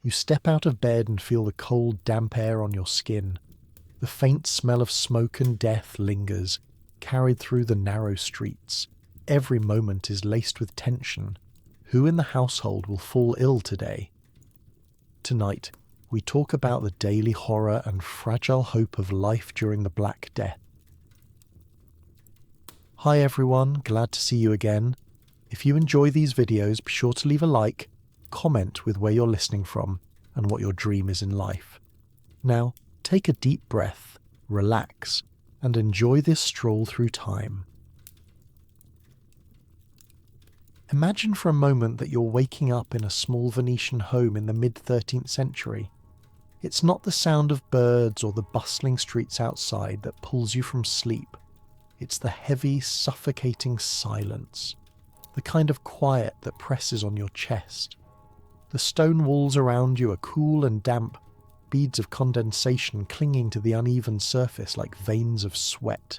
You step out of bed and feel the cold, damp air on your skin. The faint smell of smoke and death lingers, carried through the narrow streets. Every moment is laced with tension. Who in the household will fall ill today? Tonight, we talk about the daily horror and fragile hope of life during the Black Death. Hi everyone, glad to see you again. If you enjoy these videos, be sure to leave a like, comment with where you're listening from, and what your dream is in life. Now, take a deep breath, relax, and enjoy this stroll through time. Imagine for a moment that you're waking up in a small Venetian home in the mid-13th century. It's not the sound of birds or the bustling streets outside that pulls you from sleep. It's the heavy, suffocating silence, the kind of quiet that presses on your chest. The stone walls around you are cool and damp, beads of condensation clinging to the uneven surface like veins of sweat.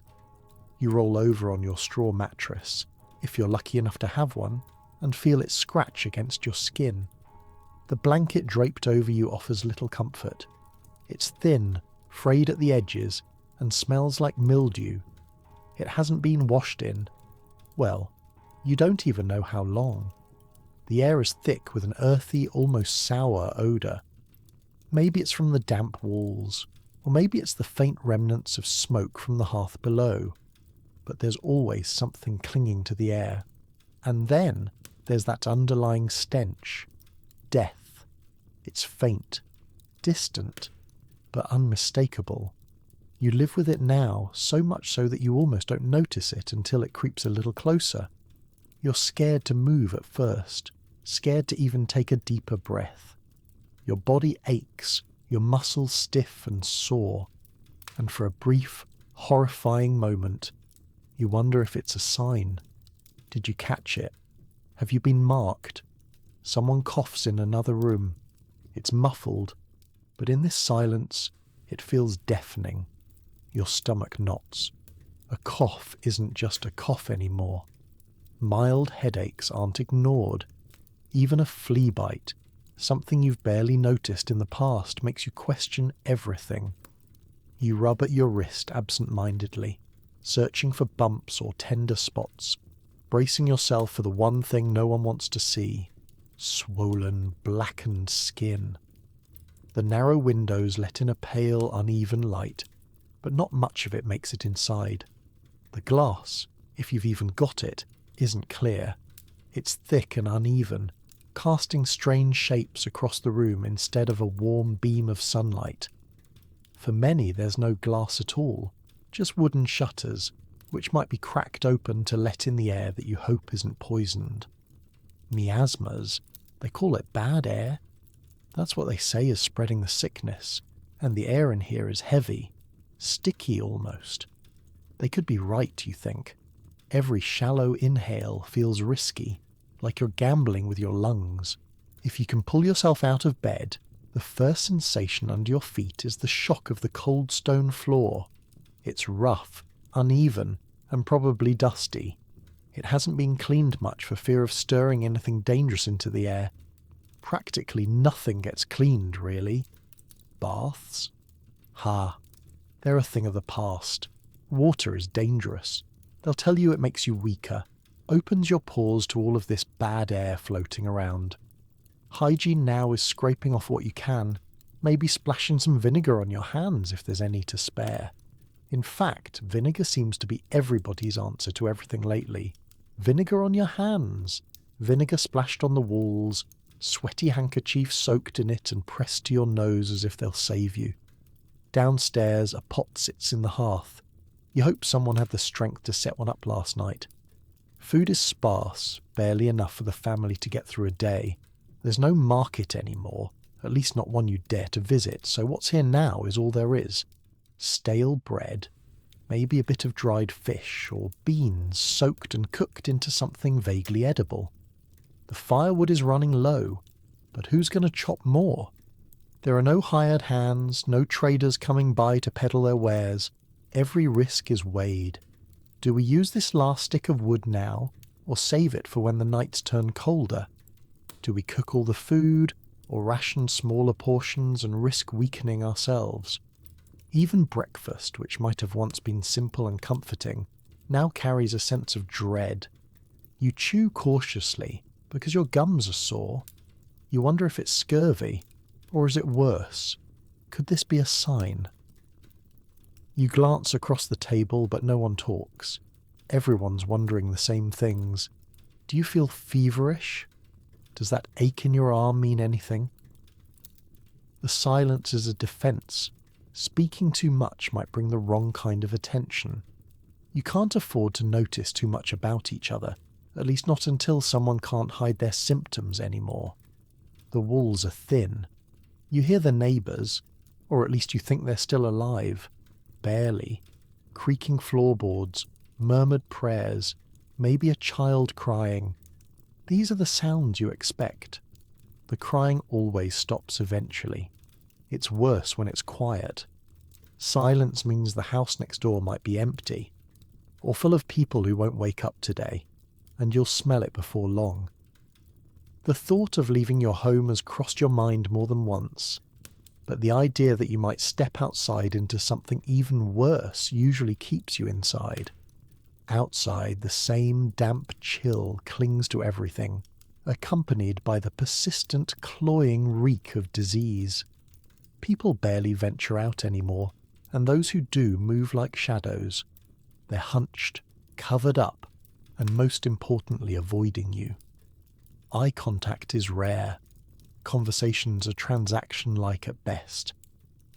You roll over on your straw mattress, if you're lucky enough to have one, and feel it scratch against your skin. The blanket draped over you offers little comfort. It's thin, frayed at the edges, and smells like mildew. It hasn't been washed in. Well, you don't even know how long. The air is thick with an earthy, almost sour odour. Maybe it's from the damp walls, or maybe it's the faint remnants of smoke from the hearth below. But there's always something clinging to the air. And then there's that underlying stench. Death. It's faint, distant, but unmistakable. You live with it now, so much so that you almost don't notice it until it creeps a little closer. You're scared to move at first, scared to even take a deeper breath. Your body aches, your muscles stiff and sore, and for a brief, horrifying moment, you wonder if it's a sign. Did you catch it? Have you been marked? Someone coughs in another room. It's muffled, but in this silence, it feels deafening. Your stomach knots. A cough isn't just a cough anymore. Mild headaches aren't ignored. Even a flea bite, something you've barely noticed in the past, makes you question everything. You rub at your wrist absent-mindedly, searching for bumps or tender spots, bracing yourself for the one thing no one wants to see: swollen, blackened skin. The narrow windows let in a pale, uneven light, but not much of it makes it inside. The glass, if you've even got it, isn't clear. It's thick and uneven, casting strange shapes across the room instead of a warm beam of sunlight. For many, there's no glass at all, just wooden shutters, which might be cracked open to let in the air that you hope isn't poisoned. Miasmas, they call it bad air. That's what they say is spreading the sickness, and the air in here is heavy, sticky almost. They could be right, you think. Every shallow inhale feels risky, like you're gambling with your lungs. If you can pull yourself out of bed, the first sensation under your feet is the shock of the cold stone floor. It's rough, uneven, and probably dusty. It hasn't been cleaned much for fear of stirring anything dangerous into the air. Practically nothing gets cleaned, really. Baths? They're a thing of the past. Water is dangerous. They'll tell you it makes you weaker, opens your pores to all of this bad air floating around. Hygiene now is scraping off what you can, maybe splashing some vinegar on your hands if there's any to spare. In fact, vinegar seems to be everybody's answer to everything lately. Vinegar on your hands, vinegar splashed on the walls, sweaty handkerchiefs soaked in it and pressed to your nose as if they'll save you. Downstairs, a pot sits in the hearth. You hope someone had the strength to set one up last night. Food is sparse, barely enough for the family to get through a day. There's no market anymore, at least not one you dare to visit, so what's here now is all there is. Stale bread, maybe a bit of dried fish, or beans soaked and cooked into something vaguely edible. The firewood is running low, but who's going to chop more? There are no hired hands, no traders coming by to peddle their wares. Every risk is weighed. Do we use this last stick of wood now, or save it for when the nights turn colder? Do we cook all the food, or ration smaller portions and risk weakening ourselves. Even breakfast, which might have once been simple and comforting, now carries a sense of dread. You chew cautiously because your gums are sore. You wonder if it's scurvy, or is it worse? Could this be a sign? You glance across the table, but no one talks. Everyone's wondering the same things. Do you feel feverish? Does that ache in your arm mean anything? The silence is a defense. Speaking too much might bring the wrong kind of attention. You can't afford to notice too much about each other, at least not until someone can't hide their symptoms anymore. The walls are thin. You hear the neighbours, or at least you think they're still alive. Barely. Creaking floorboards, murmured prayers, maybe a child crying. These are the sounds you expect. The crying always stops eventually. It's worse when it's quiet. Silence means the house next door might be empty, or full of people who won't wake up today, and you'll smell it before long. The thought of leaving your home has crossed your mind more than once, but the idea that you might step outside into something even worse usually keeps you inside. Outside, the same damp chill clings to everything, accompanied by the persistent, cloying reek of disease. People barely venture out anymore, and those who do move like shadows. They're hunched, covered up, and most importantly avoiding you. Eye contact is rare. Conversations are transaction-like at best.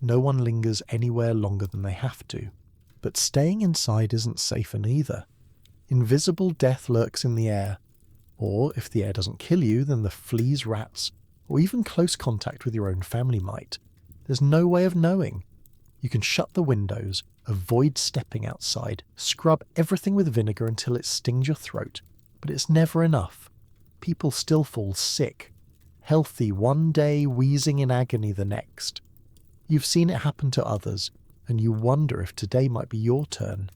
No one lingers anywhere longer than they have to. But staying inside isn't safe either. Invisible death lurks in the air. Or, if the air doesn't kill you, then the fleas, rats, or even close contact with your own family might. There's no way of knowing. You can shut the windows, avoid stepping outside, scrub everything with vinegar until it stings your throat, but it's never enough. People still fall sick. Healthy one day, wheezing in agony the next. You've seen it happen to others, and you wonder if today might be your turn.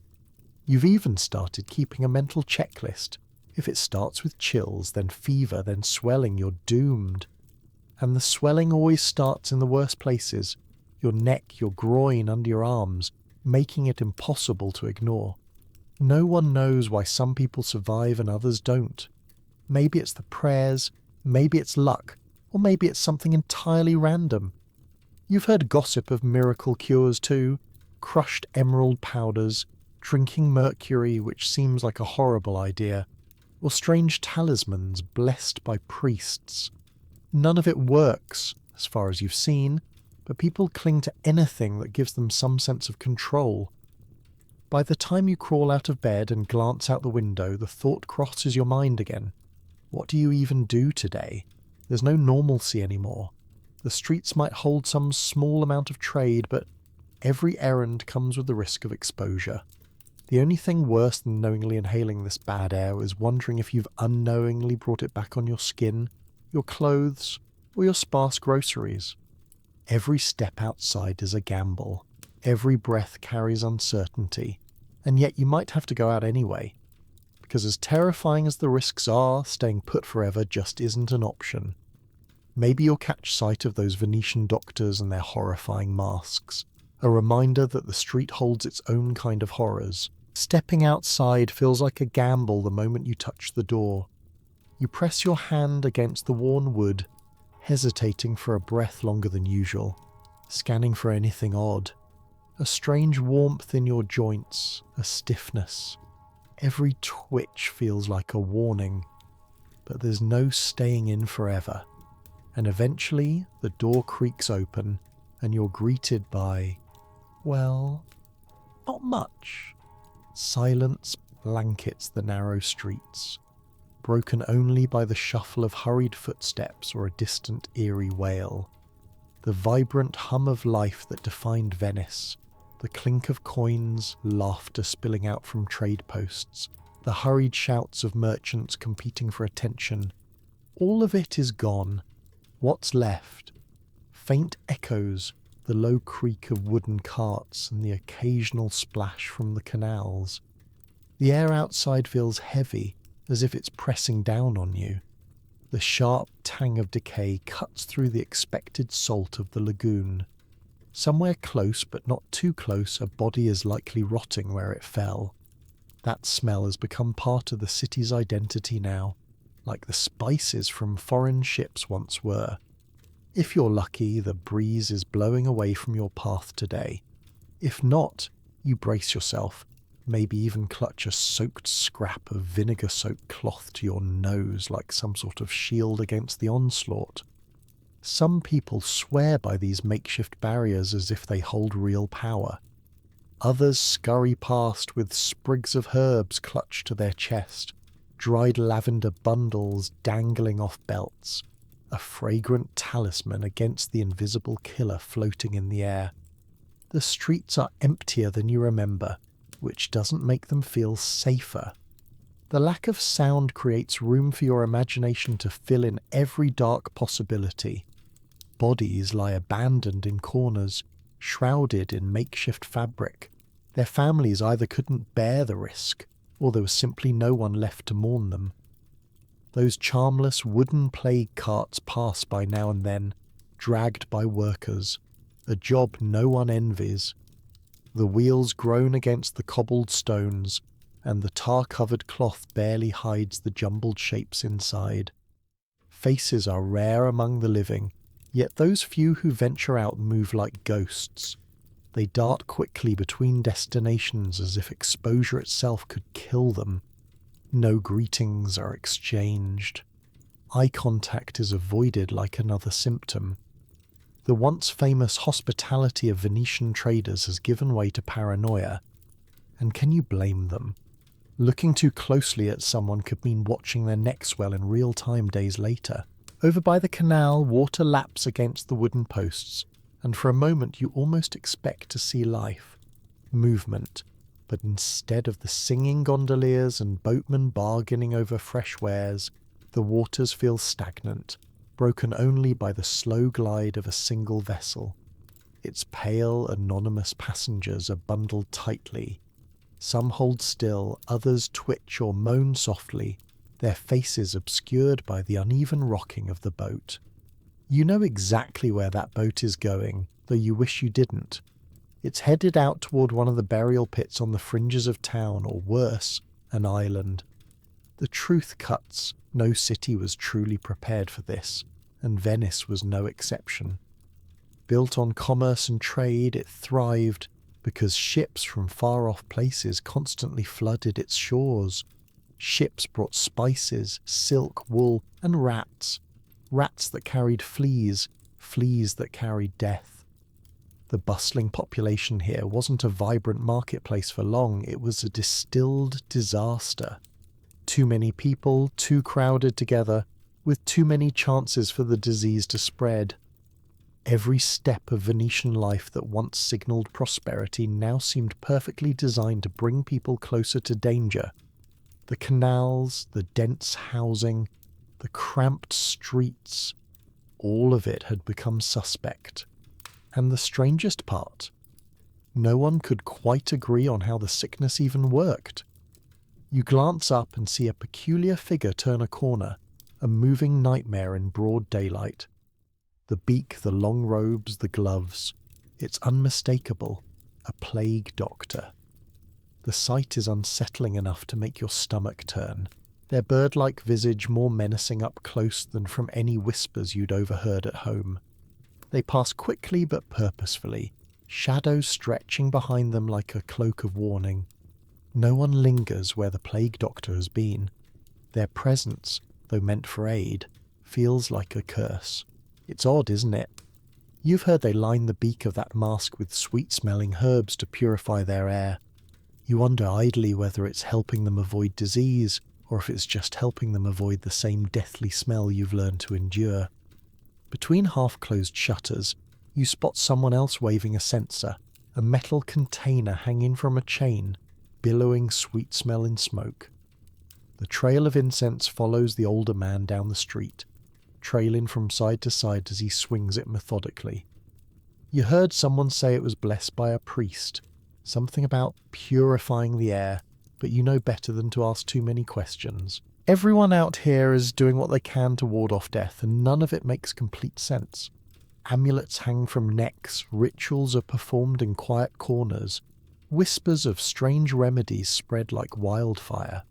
You've even started keeping a mental checklist. If it starts with chills, then fever, then swelling, you're doomed. And the swelling always starts in the worst places. Your neck, your groin, under your arms, making it impossible to ignore. No one knows why some people survive and others don't. Maybe it's the prayers, maybe it's luck, or maybe it's something entirely random. You've heard gossip of miracle cures too, crushed emerald powders, drinking mercury, which seems like a horrible idea, or strange talismans blessed by priests. None of it works, as far as you've seen, but people cling to anything that gives them some sense of control. By the time you crawl out of bed and glance out the window, the thought crosses your mind again. What do you even do today? There's no normalcy anymore. The streets might hold some small amount of trade, but every errand comes with the risk of exposure. The only thing worse than knowingly inhaling this bad air is wondering if you've unknowingly brought it back on your skin, your clothes, or your sparse groceries. Every step outside is a gamble. Every breath carries uncertainty, and yet you might have to go out anyway. Because as terrifying as the risks are, staying put forever just isn't an option. Maybe you'll catch sight of those Venetian doctors and their horrifying masks, a reminder that the street holds its own kind of horrors. Stepping outside feels like a gamble the moment you touch the door. You press your hand against the worn wood, hesitating for a breath longer than usual, scanning for anything odd. A strange warmth in your joints, a stiffness. Every twitch feels like a warning, but there's no staying in forever. And eventually the door creaks open and you're greeted by, well, not much. Silence blankets the narrow streets, broken only by the shuffle of hurried footsteps or a distant eerie wail. The vibrant hum of life that defined Venice, the clink of coins, laughter spilling out from trade posts, the hurried shouts of merchants competing for attention, all of it is gone. What's left? Faint echoes, the low creak of wooden carts and the occasional splash from the canals. The air outside feels heavy, as if it's pressing down on you. The sharp tang of decay cuts through the expected salt of the lagoon. Somewhere close, but not too close, a body is likely rotting where it fell. That smell has become part of the city's identity now, like the spices from foreign ships once were. If you're lucky, the breeze is blowing away from your path today. If not, you brace yourself, maybe even clutch a soaked scrap of vinegar-soaked cloth to your nose like some sort of shield against the onslaught. Some people swear by these makeshift barriers as if they hold real power. Others scurry past with sprigs of herbs clutched to their chest, dried lavender bundles dangling off belts, a fragrant talisman against the invisible killer floating in the air. The streets are emptier than you remember, which doesn't make them feel safer. The lack of sound creates room for your imagination to fill in every dark possibility. Bodies lie abandoned in corners, shrouded in makeshift fabric. Their families either couldn't bear the risk, or there was simply no one left to mourn them. Those charmless wooden plague carts pass by now and then, dragged by workers, a job no one envies. The wheels groan against the cobbled stones, and the tar-covered cloth barely hides the jumbled shapes inside. Faces are rare among the living, yet those few who venture out move like ghosts. They dart quickly between destinations as if exposure itself could kill them. No greetings are exchanged. Eye contact is avoided like another symptom. The once famous hospitality of Venetian traders has given way to paranoia. And can you blame them? Looking too closely at someone could mean watching their neck swell in real time days later. Over by the canal, water laps against the wooden posts, and for a moment you almost expect to see life, movement, but instead of the singing gondoliers and boatmen bargaining over fresh wares, the waters feel stagnant, broken only by the slow glide of a single vessel. Its pale, anonymous passengers are bundled tightly. Some hold still, others twitch or moan softly, their faces obscured by the uneven rocking of the boat. You know exactly where that boat is going, though you wish you didn't. It's headed out toward one of the burial pits on the fringes of town, or worse, an island. The truth cuts. No city was truly prepared for this, and Venice was no exception. Built on commerce and trade, it thrived because ships from far-off places constantly flooded its shores. Ships brought spices, silk, wool, and rats. Rats that carried fleas, fleas that carried death. The bustling population here wasn't a vibrant marketplace for long, it was a distilled disaster. Too many people, too crowded together, with too many chances for the disease to spread. Every step of Venetian life that once signalled prosperity now seemed perfectly designed to bring people closer to danger. The canals, the dense housing, the cramped streets, all of it had become suspect. And the strangest part, no one could quite agree on how the sickness even worked. You glance up and see a peculiar figure turn a corner, a moving nightmare in broad daylight. The beak, the long robes, the gloves. It's unmistakable, a plague doctor. The sight is unsettling enough to make your stomach turn, their bird-like visage more menacing up close than from any whispers you'd overheard at home. They pass quickly but purposefully, shadows stretching behind them like a cloak of warning. No one lingers where the plague doctor has been. Their presence, though meant for aid, feels like a curse. It's odd, isn't it? You've heard they line the beak of that mask with sweet-smelling herbs to purify their air. You wonder idly whether it's helping them avoid disease, or if it's just helping them avoid the same deathly smell you've learned to endure. Between half-closed shutters, you spot someone else waving a censer, a metal container hanging from a chain, billowing sweet smell in smoke. The trail of incense follows the older man down the street, trailing from side to side as he swings it methodically. You heard someone say it was blessed by a priest, something about purifying the air, but you know better than to ask too many questions. Everyone out here is doing what they can to ward off death, and none of it makes complete sense. Amulets hang from necks, rituals are performed in quiet corners, whispers of strange remedies spread like wildfire.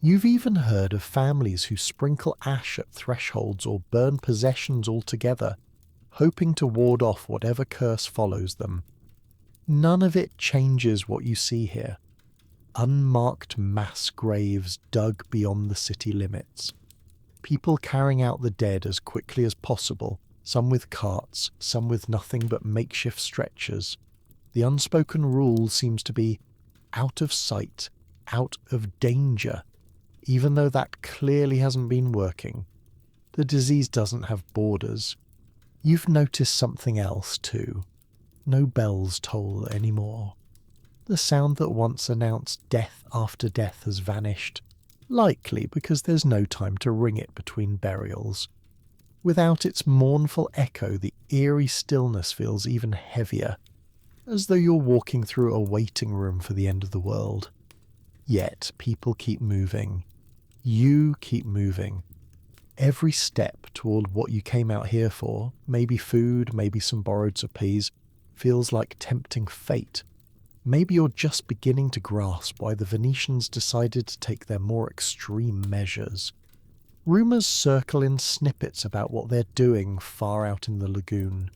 You've even heard of families who sprinkle ash at thresholds or burn possessions altogether, hoping to ward off whatever curse follows them. None of it changes what you see here. Unmarked mass graves dug beyond the city limits. People carrying out the dead as quickly as possible, some with carts, some with nothing but makeshift stretchers. The unspoken rule seems to be out of sight, out of danger, even though that clearly hasn't been working. The disease doesn't have borders. You've noticed something else too. No bells toll anymore. The sound that once announced death after death has vanished, likely because there's no time to ring it between burials. Without its mournful echo, the eerie stillness feels even heavier, as though you're walking through a waiting room for the end of the world. Yet people keep moving. You keep moving. Every step toward what you came out here for, maybe food, maybe some borrowed supplies, feels like tempting fate. Maybe you're just beginning to grasp why the Venetians decided to take their more extreme measures. Rumours circle in snippets about what they're doing far out in the lagoon.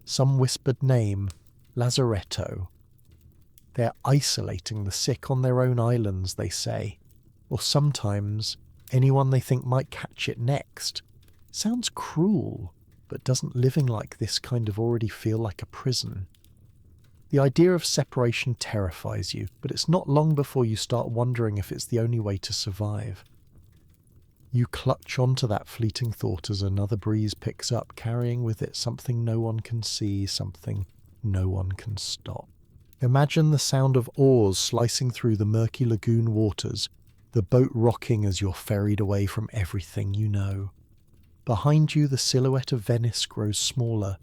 Some whispered name, Lazzaretto. They're isolating the sick on their own islands, they say. Or sometimes anyone they think might catch it next. Sounds cruel, but doesn't living like this kind of already feel like a prison? The idea of separation terrifies you, but it's not long before you start wondering if it's the only way to survive. You clutch onto that fleeting thought as another breeze picks up, carrying with it something no one can see, something no one can stop. Imagine the sound of oars slicing through the murky lagoon waters, the boat rocking as you're ferried away from everything you know. Behind you, the silhouette of Venice grows smaller,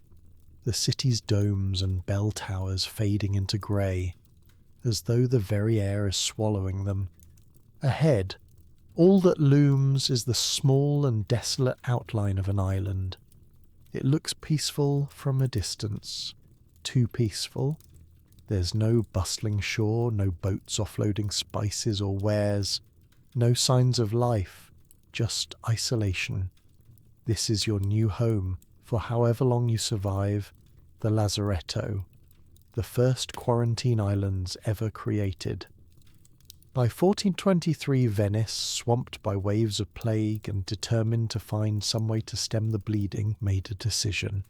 the city's domes and bell towers fading into grey, as though the very air is swallowing them. Ahead, all that looms is the small and desolate outline of an island. It looks peaceful from a distance. Too peaceful. There's no bustling shore, no boats offloading spices or wares, no signs of life, just isolation. This is your new home, for however long you survive, the Lazzaretto, the first quarantine islands ever created. By 1423, Venice, swamped by waves of plague and determined to find some way to stem the bleeding, made a decision.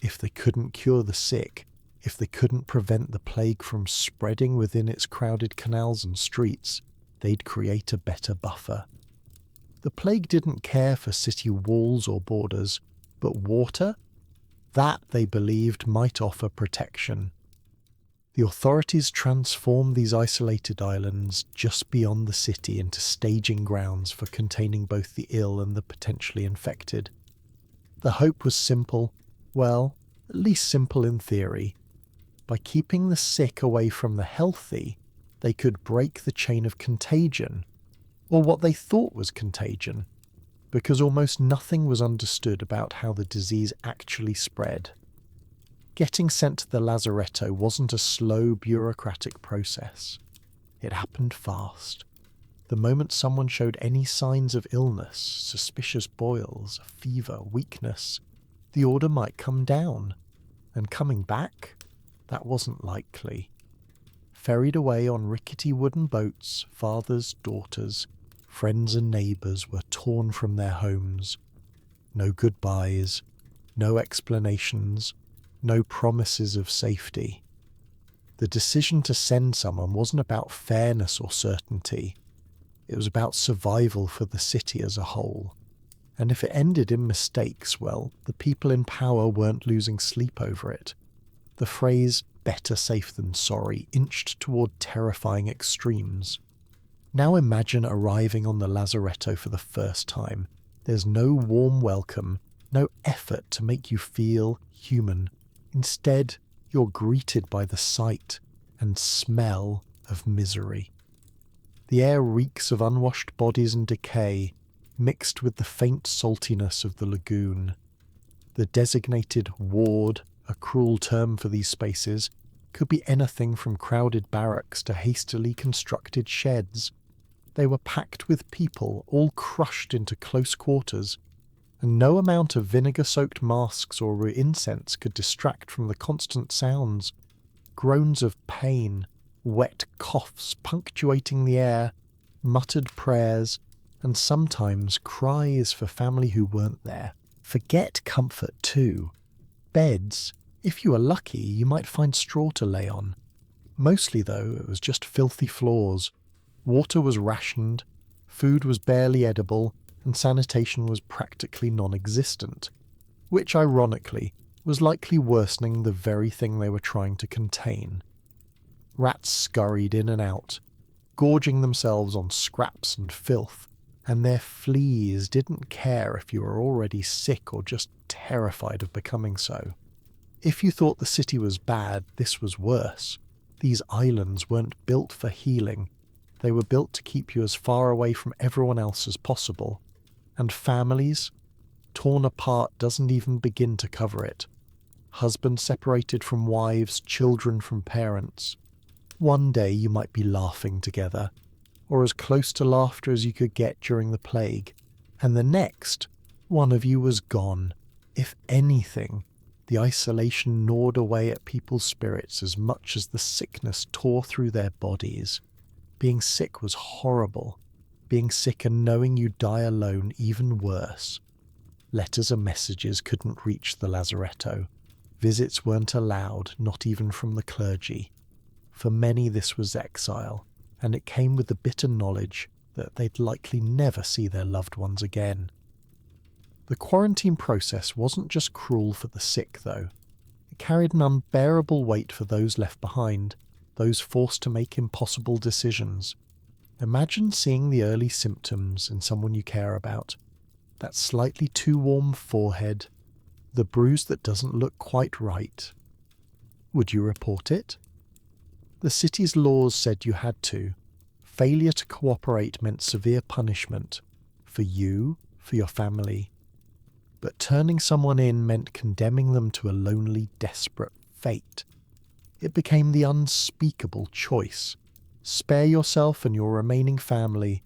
If they couldn't cure the sick, if they couldn't prevent the plague from spreading within its crowded canals and streets, they'd create a better buffer. The plague didn't care for city walls or borders, but water? That, they believed, might offer protection. The authorities transformed these isolated islands just beyond the city into staging grounds for containing both the ill and the potentially infected. The hope was simple, well, at least simple in theory. By keeping the sick away from the healthy, they could break the chain of contagion, or what they thought was contagion, because almost nothing was understood about how the disease actually spread. Getting sent to the Lazzaretto wasn't a slow, bureaucratic process. It happened fast. The moment someone showed any signs of illness, suspicious boils, a fever, weakness, the order might come down. And coming back? That wasn't likely. Ferried away on rickety wooden boats, fathers, daughters, friends and neighbours were torn from their homes. No goodbyes, no explanations, no promises of safety. The decision to send someone wasn't about fairness or certainty. It was about survival for the city as a whole. And if it ended in mistakes, well, the people in power weren't losing sleep over it. The phrase, better safe than sorry, inched toward terrifying extremes. Now imagine arriving on the Lazzaretto for the first time. There's no warm welcome, no effort to make you feel human. Instead, you're greeted by the sight and smell of misery. The air reeks of unwashed bodies and decay, mixed with the faint saltiness of the lagoon. The designated ward, a cruel term for these spaces, could be anything from crowded barracks to hastily constructed sheds. They were packed with people, all crushed into close quarters, and no amount of vinegar-soaked masks or incense could distract from the constant sounds. Groans of pain, wet coughs punctuating the air, muttered prayers, and sometimes cries for family who weren't there. Forget comfort too. Beds, if you were lucky, you might find straw to lay on. Mostly, though, it was just filthy floors. Water was rationed, food was barely edible, and sanitation was practically non-existent, which, ironically, was likely worsening the very thing they were trying to contain. Rats scurried in and out, gorging themselves on scraps and filth, and their fleas didn't care if you were already sick or just terrified of becoming so. If you thought the city was bad, this was worse. These islands weren't built for healing. They were built to keep you as far away from everyone else as possible. And families? Torn apart doesn't even begin to cover it. Husbands separated from wives, children from parents. One day you might be laughing together, or as close to laughter as you could get during the plague, and the next, one of you was gone. If anything, the isolation gnawed away at people's spirits as much as the sickness tore through their bodies. Being sick was horrible. Being sick and knowing you'd die alone even worse. Letters and messages couldn't reach the Lazzaretto. Visits weren't allowed, not even from the clergy. For many this was exile, and it came with the bitter knowledge that they'd likely never see their loved ones again. The quarantine process wasn't just cruel for the sick, though. It carried an unbearable weight for those left behind, those forced to make impossible decisions. Imagine seeing the early symptoms in someone you care about. That slightly too warm forehead, the bruise that doesn't look quite right. Would you report it? The city's laws said you had to. Failure to cooperate meant severe punishment. For you, for your family. But turning someone in meant condemning them to a lonely, desperate fate. It became the unspeakable choice. Spare yourself and your remaining family,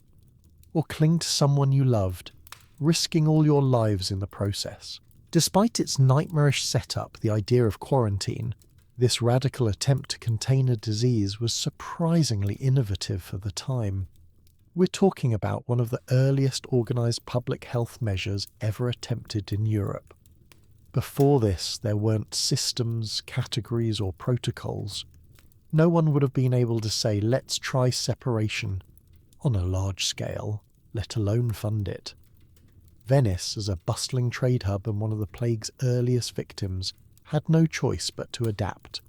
or cling to someone you loved, risking all your lives in the process. Despite its nightmarish setup, the idea of quarantine, this radical attempt to contain a disease, was surprisingly innovative for the time. We're talking about one of the earliest organised public health measures ever attempted in Europe. Before this, there weren't systems, categories, or protocols. No one would have been able to say, let's try separation, on a large scale, let alone fund it. Venice, as a bustling trade hub and one of the plague's earliest victims, had no choice but to adapt.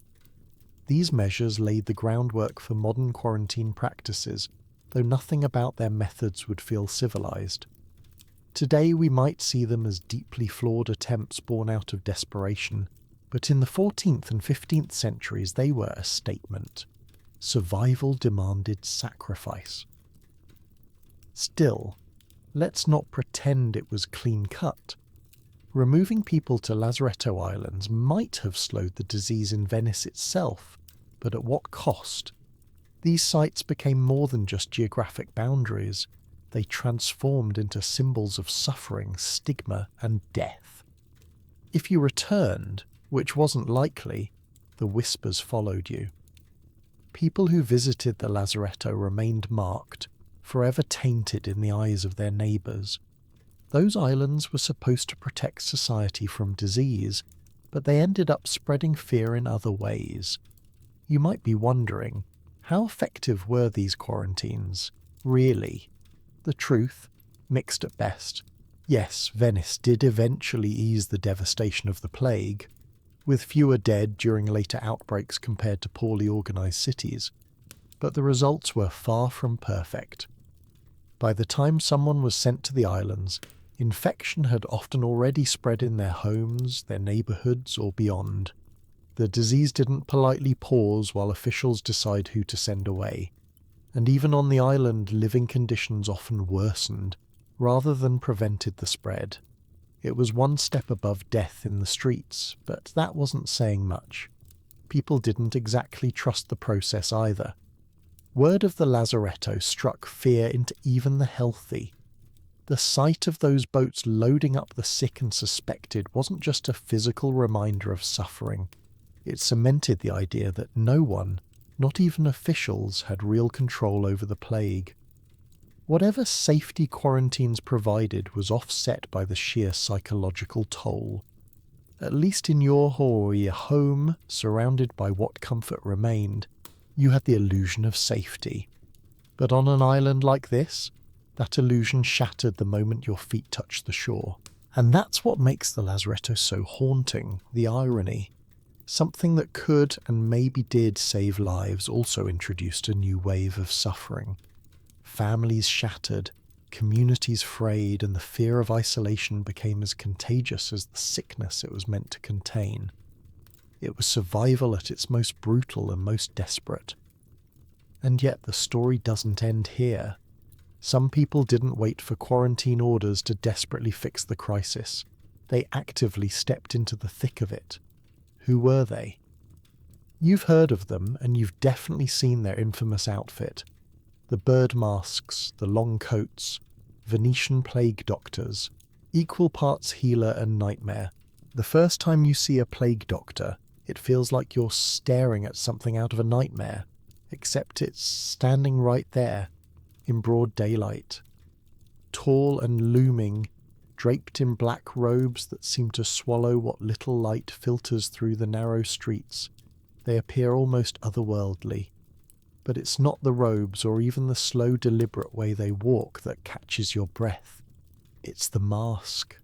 These measures laid the groundwork for modern quarantine practices, though nothing about their methods would feel civilized. Today we might see them as deeply flawed attempts born out of desperation, but in the 14th and 15th centuries they were a statement. Survival demanded sacrifice. Still, let's not pretend it was clean-cut. Removing people to Lazzaretto Islands might have slowed the disease in Venice itself, but at what cost? These sites became more than just geographic boundaries. They transformed into symbols of suffering, stigma, and death. If you returned, which wasn't likely, the whispers followed you. People who visited the Lazzaretto remained marked, forever tainted in the eyes of their neighbours. Those islands were supposed to protect society from disease, but they ended up spreading fear in other ways. You might be wondering, how effective were these quarantines, really? The truth, mixed at best. Yes, Venice did eventually ease the devastation of the plague, with fewer dead during later outbreaks compared to poorly organised cities, but the results were far from perfect. By the time someone was sent to the islands, infection had often already spread in their homes, their neighbourhoods, or beyond. The disease didn't politely pause while officials decide who to send away. And even on the island, living conditions often worsened, rather than prevented the spread. It was one step above death in the streets, but that wasn't saying much. People didn't exactly trust the process either. Word of the Lazzaretto struck fear into even the healthy. The sight of those boats loading up the sick and suspected wasn't just a physical reminder of suffering. It cemented the idea that no one, not even officials, had real control over the plague. Whatever safety quarantines provided was offset by the sheer psychological toll. At least in your home, surrounded by what comfort remained, you had the illusion of safety. But on an island like this, that illusion shattered the moment your feet touched the shore. And that's what makes the Lazzaretto so haunting, the irony. Something that could and maybe did save lives also introduced a new wave of suffering. Families shattered, communities frayed, and the fear of isolation became as contagious as the sickness it was meant to contain. It was survival at its most brutal and most desperate. And yet the story doesn't end here. Some people didn't wait for quarantine orders to desperately fix the crisis. They actively stepped into the thick of it. Who were they? You've heard of them, and you've definitely seen their infamous outfit. The bird masks, the long coats, Venetian plague doctors, equal parts healer and nightmare. The first time you see a plague doctor, it feels like you're staring at something out of a nightmare, except it's standing right there, in broad daylight. Tall and looming, draped in black robes that seem to swallow what little light filters through the narrow streets, they appear almost otherworldly. But it's not the robes or even the slow, deliberate way they walk that catches your breath. It's the mask.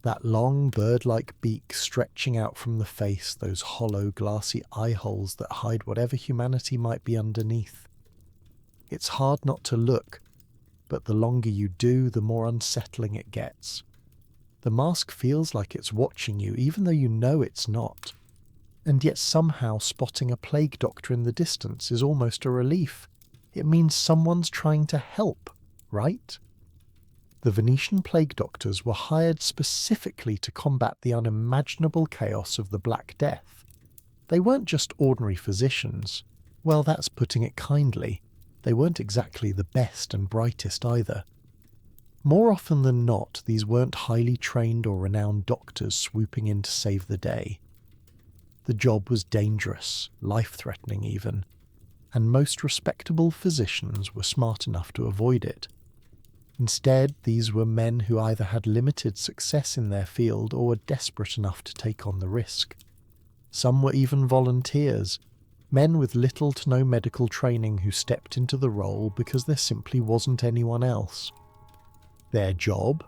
That long, bird-like beak stretching out from the face, those hollow, glassy eye holes that hide whatever humanity might be underneath. It's hard not to look, but the longer you do, the more unsettling it gets. The mask feels like it's watching you, even though you know it's not. And yet somehow spotting a plague doctor in the distance is almost a relief. It means someone's trying to help, right? The Venetian plague doctors were hired specifically to combat the unimaginable chaos of the Black Death. They weren't just ordinary physicians. Well, that's putting it kindly. They weren't exactly the best and brightest either. More often than not, these weren't highly trained or renowned doctors swooping in to save the day. The job was dangerous, life-threatening even, and most respectable physicians were smart enough to avoid it. Instead, these were men who either had limited success in their field or were desperate enough to take on the risk. Some were even volunteers, men with little to no medical training who stepped into the role because there simply wasn't anyone else. Their job?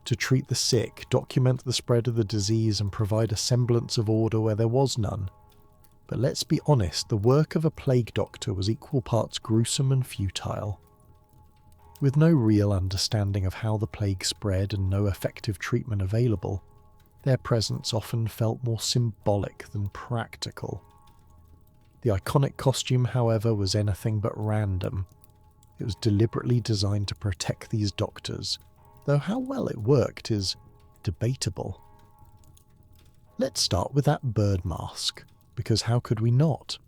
To treat the sick, document the spread of the disease and provide a semblance of order where there was none. But let's be honest, the work of a plague doctor was equal parts gruesome and futile. With no real understanding of how the plague spread and no effective treatment available, their presence often felt more symbolic than practical. The iconic costume, however, was anything but random. It was deliberately designed to protect these doctors, though how well it worked is debatable. Let's start with that bird mask, because how could we not?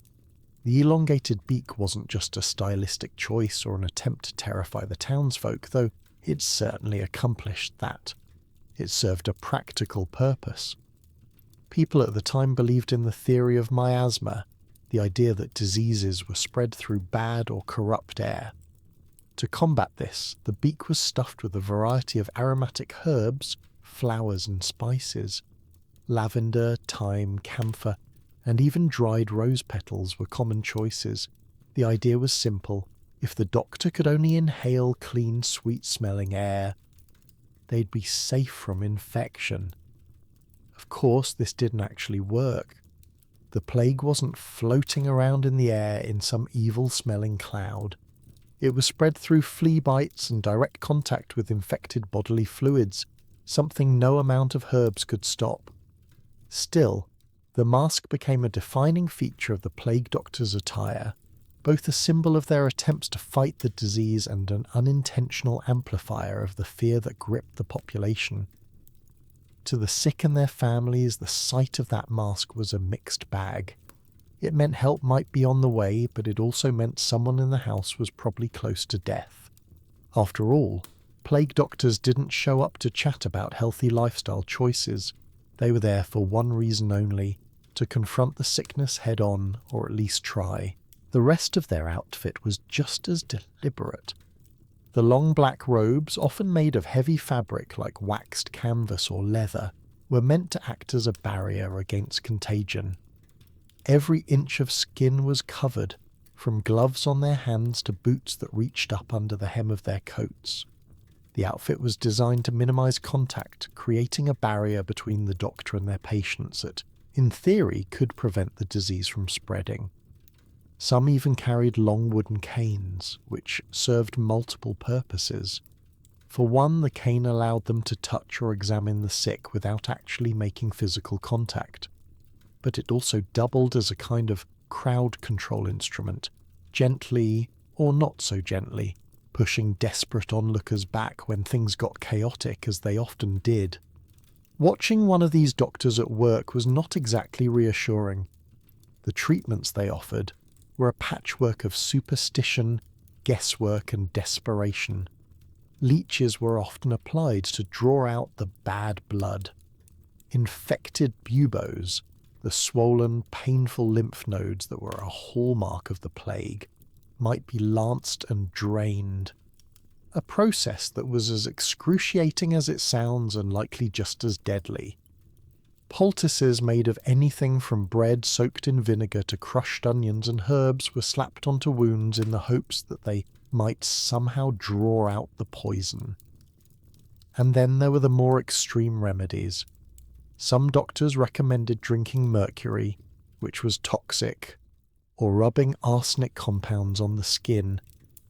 The elongated beak wasn't just a stylistic choice or an attempt to terrify the townsfolk, though it certainly accomplished that. It served a practical purpose. People at the time believed in the theory of miasma, the idea that diseases were spread through bad or corrupt air. To combat this, the beak was stuffed with a variety of aromatic herbs, flowers and spices. Lavender, thyme, camphor, and even dried rose petals were common choices. The idea was simple. If the doctor could only inhale clean, sweet-smelling air, they'd be safe from infection. Of course, this didn't actually work. The plague wasn't floating around in the air in some evil-smelling cloud. It was spread through flea bites and direct contact with infected bodily fluids, something no amount of herbs could stop. Still, the mask became a defining feature of the plague doctor's attire, both a symbol of their attempts to fight the disease and an unintentional amplifier of the fear that gripped the population. To the sick and their families, the sight of that mask was a mixed bag. It meant help might be on the way, but it also meant someone in the house was probably close to death. After all, plague doctors didn't show up to chat about healthy lifestyle choices. They were there for one reason only: to confront the sickness head-on, or at least try. The rest of their outfit was just as deliberate. The long black robes, often made of heavy fabric like waxed canvas or leather, were meant to act as a barrier against contagion. Every inch of skin was covered, from gloves on their hands to boots that reached up under the hem of their coats. The outfit was designed to minimize contact, creating a barrier between the doctor and their patients that, in theory, could prevent the disease from spreading. Some even carried long wooden canes, which served multiple purposes. For one, the cane allowed them to touch or examine the sick without actually making physical contact. But it also doubled as a kind of crowd control instrument, gently, or not so gently, pushing desperate onlookers back when things got chaotic, as they often did. Watching one of these doctors at work was not exactly reassuring. The treatments they offered were a patchwork of superstition, guesswork, and desperation. Leeches were often applied to draw out the bad blood. Infected buboes, the swollen, painful lymph nodes that were a hallmark of the plague, might be lanced and drained. A process that was as excruciating as it sounds and likely just as deadly. Poultices made of anything from bread soaked in vinegar to crushed onions and herbs were slapped onto wounds in the hopes that they might somehow draw out the poison. And then there were the more extreme remedies. Some doctors recommended drinking mercury, which was toxic, or rubbing arsenic compounds on the skin,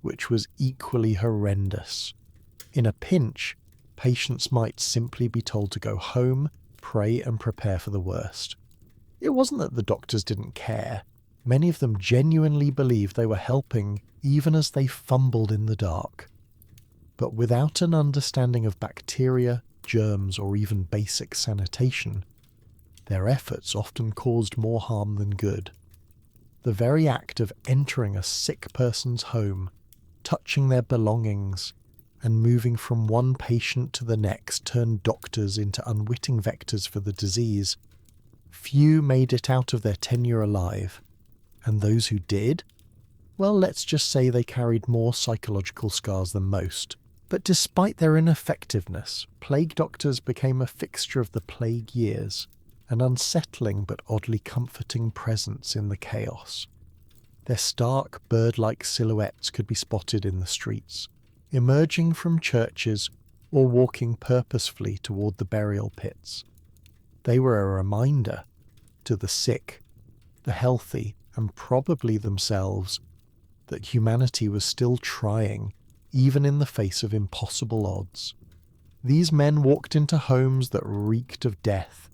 which was equally horrendous. In a pinch, patients might simply be told to go home, pray and prepare for the worst. It wasn't that the doctors didn't care. Many of them genuinely believed they were helping even as they fumbled in the dark. But without an understanding of bacteria, germs, or even basic sanitation, their efforts often caused more harm than good. The very act of entering a sick person's home, touching their belongings, and moving from one patient to the next turned doctors into unwitting vectors for the disease. Few made it out of their tenure alive, and those who did, well, let's just say they carried more psychological scars than most. But despite their ineffectiveness, plague doctors became a fixture of the plague years, an unsettling but oddly comforting presence in the chaos. Their stark, bird-like silhouettes could be spotted in the streets, emerging from churches or walking purposefully toward the burial pits. They were a reminder to the sick, the healthy, and probably themselves, that humanity was still trying, even in the face of impossible odds. These men walked into homes that reeked of death,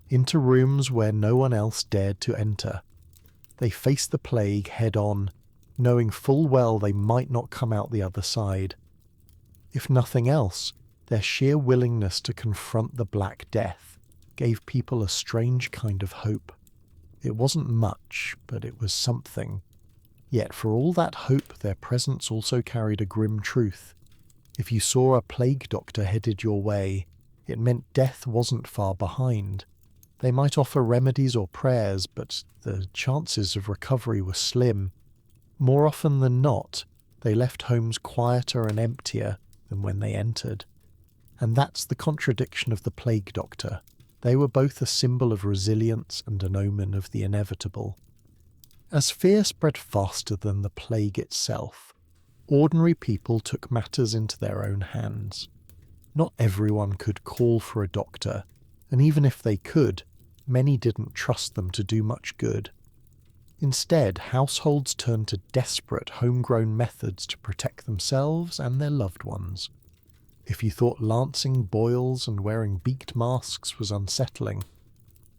into rooms where no one else dared to enter. They faced the plague head-on, knowing full well they might not come out the other side. If nothing else, their sheer willingness to confront the Black Death gave people a strange kind of hope. It wasn't much, but it was something. Yet for all that hope, their presence also carried a grim truth. If you saw a plague doctor headed your way, it meant death wasn't far behind. They might offer remedies or prayers, but the chances of recovery were slim. More often than not, they left homes quieter and emptier than when they entered. And that's the contradiction of the plague doctor. They were both a symbol of resilience and an omen of the inevitable. As fear spread faster than the plague itself, ordinary people took matters into their own hands. Not everyone could call for a doctor, and even if they could, many didn't trust them to do much good. Instead, households turned to desperate homegrown methods to protect themselves and their loved ones. If you thought lancing boils and wearing beaked masks was unsettling,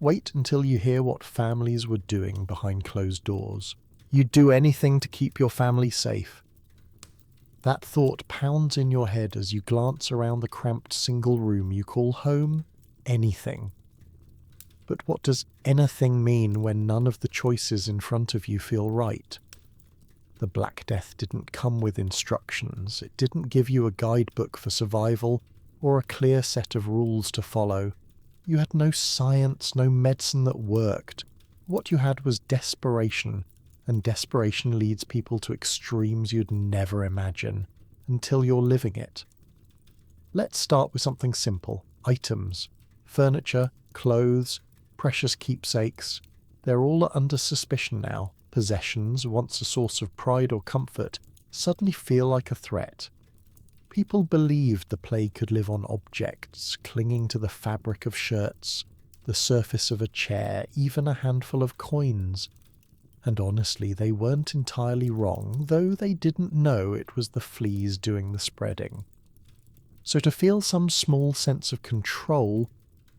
wait until you hear what families were doing behind closed doors. You'd do anything to keep your family safe. That thought pounds in your head as you glance around the cramped single room you call home. Anything. But what does anything mean when none of the choices in front of you feel right? The Black Death didn't come with instructions. It didn't give you a guidebook for survival or a clear set of rules to follow. You had no science, no medicine that worked. What you had was desperation, and desperation leads people to extremes you'd never imagine until you're living it. Let's start with something simple. Items. Furniture, clothes, precious keepsakes. They're all under suspicion now. Possessions, once a source of pride or comfort, suddenly feel like a threat. People believed the plague could live on objects, clinging to the fabric of shirts, the surface of a chair, even a handful of coins. And honestly, they weren't entirely wrong, though they didn't know it was the fleas doing the spreading. So to feel some small sense of control,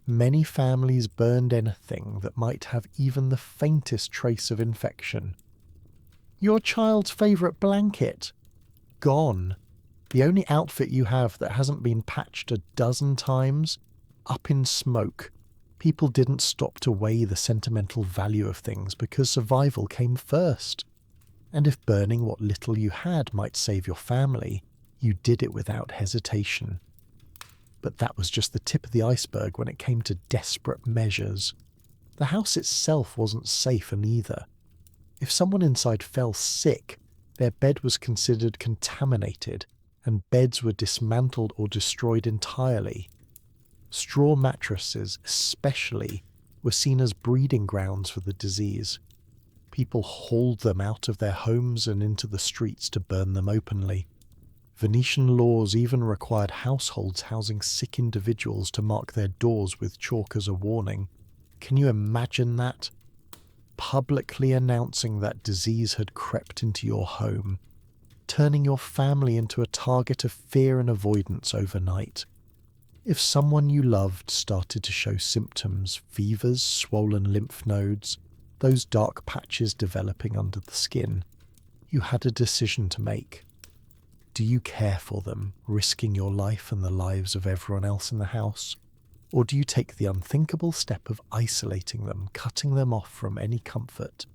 many families burned anything that might have even the faintest trace of infection. Your child's favourite blanket. Gone. The only outfit you have that hasn't been patched a dozen times. Up in smoke. People didn't stop to weigh the sentimental value of things because survival came first. And if burning what little you had might save your family, you did it without hesitation. But that was just the tip of the iceberg when it came to desperate measures. The house itself wasn't safe either. If someone inside fell sick, their bed was considered contaminated, and beds were dismantled or destroyed entirely. Straw mattresses, especially, were seen as breeding grounds for the disease. People hauled them out of their homes and into the streets to burn them openly. Venetian laws even required households housing sick individuals to mark their doors with chalk as a warning. Can you imagine that? Publicly announcing that disease had crept into your home, turning your family into a target of fear and avoidance overnight. If someone you loved started to show symptoms, fevers, swollen lymph nodes, those dark patches developing under the skin, you had a decision to make. Do you care for them, risking your life and the lives of everyone else in the house? Or do you take the unthinkable step of isolating them, cutting them off from any comfort?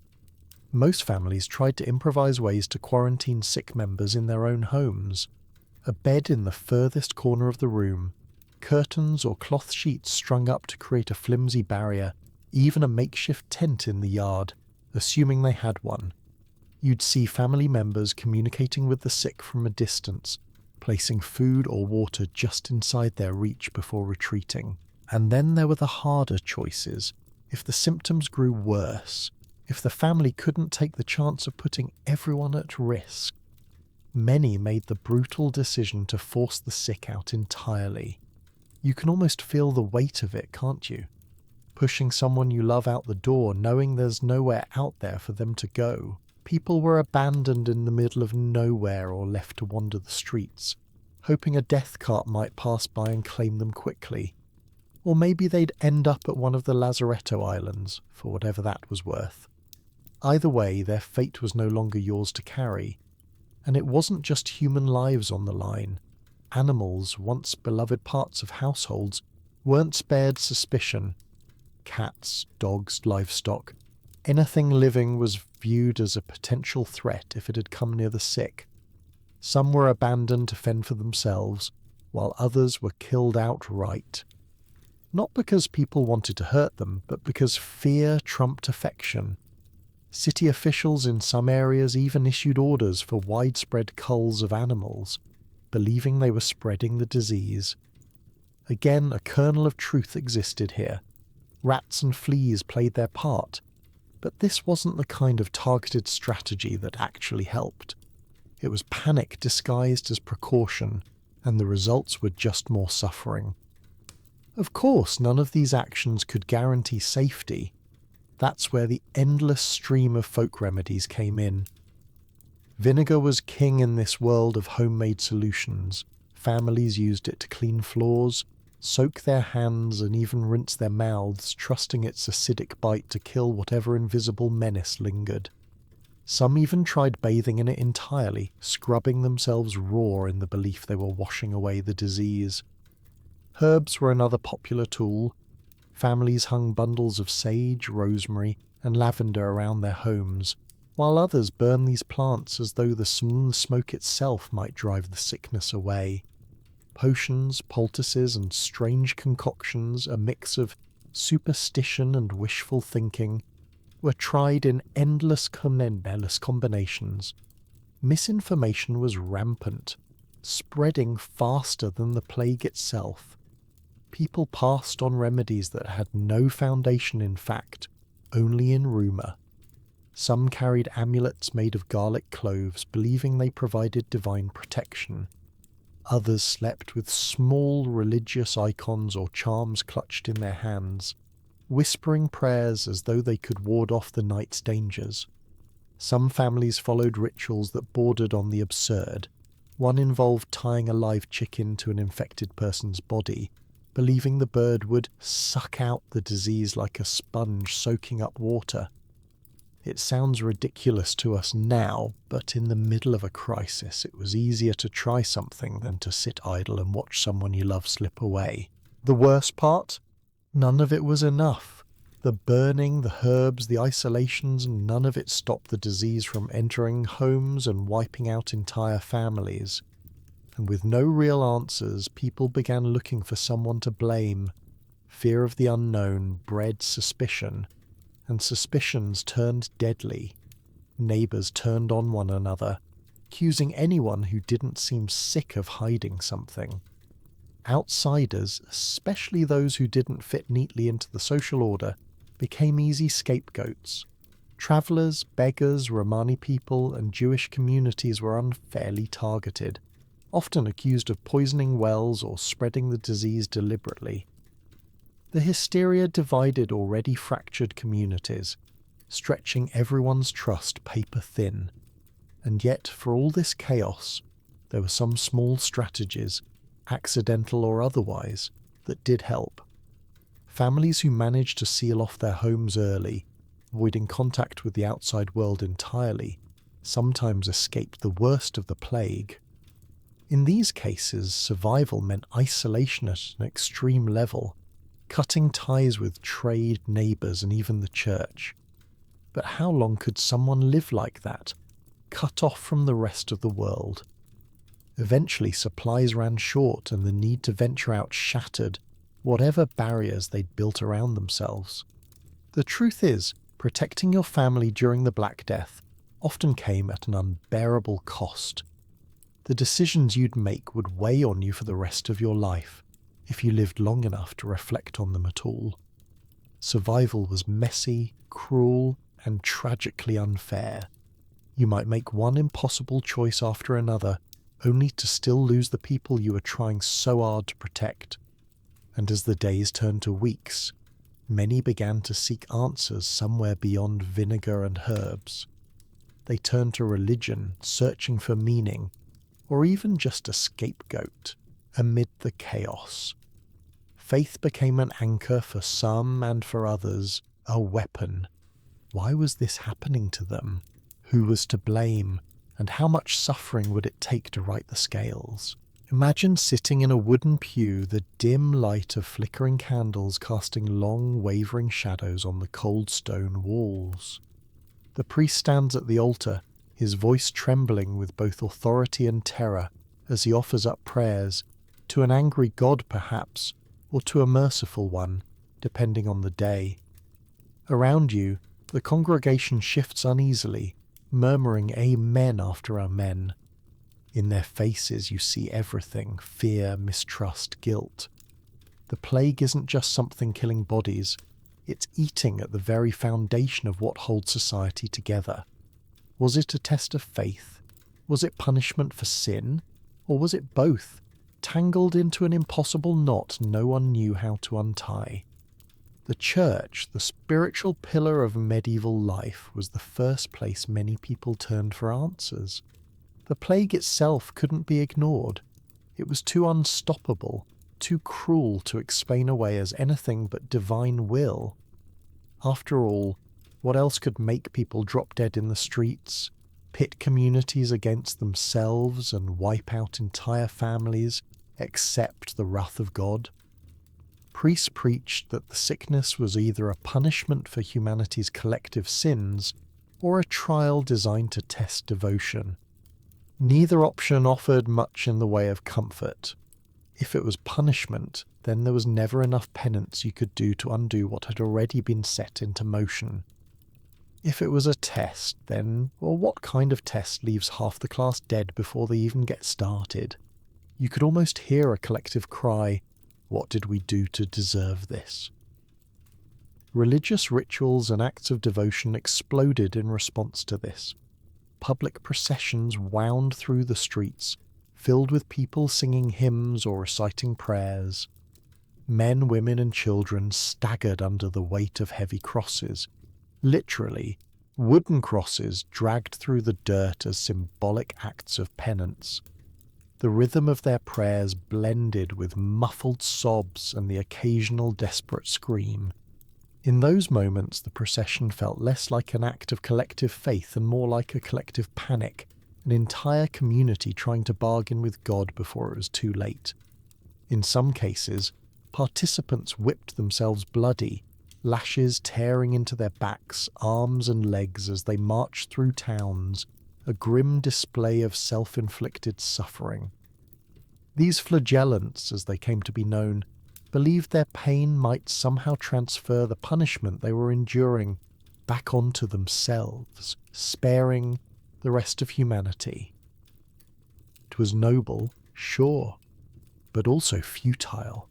Most families tried to improvise ways to quarantine sick members in their own homes. A bed in the furthest corner of the room, curtains or cloth sheets strung up to create a flimsy barrier, even a makeshift tent in the yard, assuming they had one. You'd see family members communicating with the sick from a distance, placing food or water just inside their reach before retreating. And then there were the harder choices. If the symptoms grew worse, if the family couldn't take the chance of putting everyone at risk, many made the brutal decision to force the sick out entirely. You can almost feel the weight of it, can't you? Pushing someone you love out the door, knowing there's nowhere out there for them to go. People were abandoned in the middle of nowhere or left to wander the streets, hoping a death cart might pass by and claim them quickly. Or maybe they'd end up at one of the Lazzaretto islands, for whatever that was worth. Either way, their fate was no longer yours to carry. And it wasn't just human lives on the line. Animals, once beloved parts of households, weren't spared suspicion. Cats, dogs, livestock, anything living was viewed as a potential threat if it had come near the sick. Some were abandoned to fend for themselves, while others were killed outright. Not because people wanted to hurt them, but because fear trumped affection. City officials in some areas even issued orders for widespread culls of animals, believing they were spreading the disease. Again, a kernel of truth existed here. Rats and fleas played their part, but this wasn't the kind of targeted strategy that actually helped. It was panic disguised as precaution, and the results were just more suffering. Of course, none of these actions could guarantee safety. That's where the endless stream of folk remedies came in. Vinegar was king in this world of homemade solutions. Families used it to clean floors, soak their hands, and even rinse their mouths, trusting its acidic bite to kill whatever invisible menace lingered. Some even tried bathing in it entirely, scrubbing themselves raw in the belief they were washing away the disease. Herbs were another popular tool. Families hung bundles of sage, rosemary, and lavender around their homes, while others burned these plants as though the smooth smoke itself might drive the sickness away. Potions, poultices, and strange concoctions, a mix of superstition and wishful thinking, were tried in endless combinations. Misinformation was rampant, spreading faster than the plague itself. People passed on remedies that had no foundation in fact, only in rumour. Some carried amulets made of garlic cloves, believing they provided divine protection. Others slept with small religious icons or charms clutched in their hands, whispering prayers as though they could ward off the night's dangers. Some families followed rituals that bordered on the absurd. One involved tying a live chicken to an infected person's body, believing the bird would suck out the disease like a sponge soaking up water. It sounds ridiculous to us now, but in the middle of a crisis it was easier to try something than to sit idle and watch someone you love slip away. The worst part? None of it was enough. The burning, the herbs, the isolations, none of it stopped the disease from entering homes and wiping out entire families. And with no real answers, people began looking for someone to blame. Fear of the unknown bred suspicion, and suspicions turned deadly. Neighbours turned on one another, accusing anyone who didn't seem sick of hiding something. Outsiders, especially those who didn't fit neatly into the social order, became easy scapegoats. Travellers, beggars, Romani people, and Jewish communities were unfairly targeted, often accused of poisoning wells or spreading the disease deliberately. The hysteria divided already fractured communities, stretching everyone's trust paper thin. And yet, for all this chaos, there were some small strategies, accidental or otherwise, that did help. Families who managed to seal off their homes early, avoiding contact with the outside world entirely, sometimes escaped the worst of the plague. In these cases, survival meant isolation at an extreme level, cutting ties with trade, neighbours, and even the church. But how long could someone live like that, cut off from the rest of the world? Eventually supplies ran short and the need to venture out shattered whatever barriers they'd built around themselves. The truth is, protecting your family during the Black Death often came at an unbearable cost. The decisions you'd make would weigh on you for the rest of your life, if you lived long enough to reflect on them at all. Survival was messy, cruel, and tragically unfair. You might make one impossible choice after another, only to still lose the people you were trying so hard to protect. And as the days turned to weeks, many began to seek answers somewhere beyond vinegar and herbs. They turned to religion, searching for meaning, or even just a scapegoat, amid the chaos. Faith became an anchor for some, and for others, a weapon. Why was this happening to them? Who was to blame? And how much suffering would it take to right the scales? Imagine sitting in a wooden pew, the dim light of flickering candles casting long, wavering shadows on the cold stone walls. The priest stands at the altar, his voice trembling with both authority and terror, as he offers up prayers, to an angry God perhaps, or to a merciful one, depending on the day. Around you, the congregation shifts uneasily, murmuring amen after amen. In their faces you see everything: fear, mistrust, guilt. The plague isn't just something killing bodies, it's eating at the very foundation of what holds society together. Was it a test of faith? Was it punishment for sin? Or was it both, tangled into an impossible knot no one knew how to untie? The church, the spiritual pillar of medieval life, was the first place many people turned for answers. The plague itself couldn't be ignored. It was too unstoppable, too cruel to explain away as anything but divine will. After all, What else could make people drop dead in the streets, pit communities against themselves, and wipe out entire families, except the wrath of God? Priests preached that the sickness was either a punishment for humanity's collective sins or a trial designed to test devotion. Neither option offered much in the way of comfort. If it was punishment, then there was never enough penance you could do to undo what had already been set into motion. If it was a test, then, well, what kind of test leaves half the class dead before they even get started? You could almost hear a collective cry, "What did we do to deserve this?" Religious rituals and acts of devotion exploded in response to this. Public processions wound through the streets, filled with people singing hymns or reciting prayers. Men, women, and children staggered under the weight of heavy crosses. Literally, wooden crosses dragged through the dirt as symbolic acts of penance. The rhythm of their prayers blended with muffled sobs and the occasional desperate scream. In those moments, the procession felt less like an act of collective faith and more like a collective panic, an entire community trying to bargain with God before it was too late. In some cases, participants whipped themselves bloody, lashes tearing into their backs, arms and legs as they marched through towns, a grim display of self-inflicted suffering. These flagellants, as they came to be known, believed their pain might somehow transfer the punishment they were enduring back onto themselves, sparing the rest of humanity. It was noble, sure, but also futile.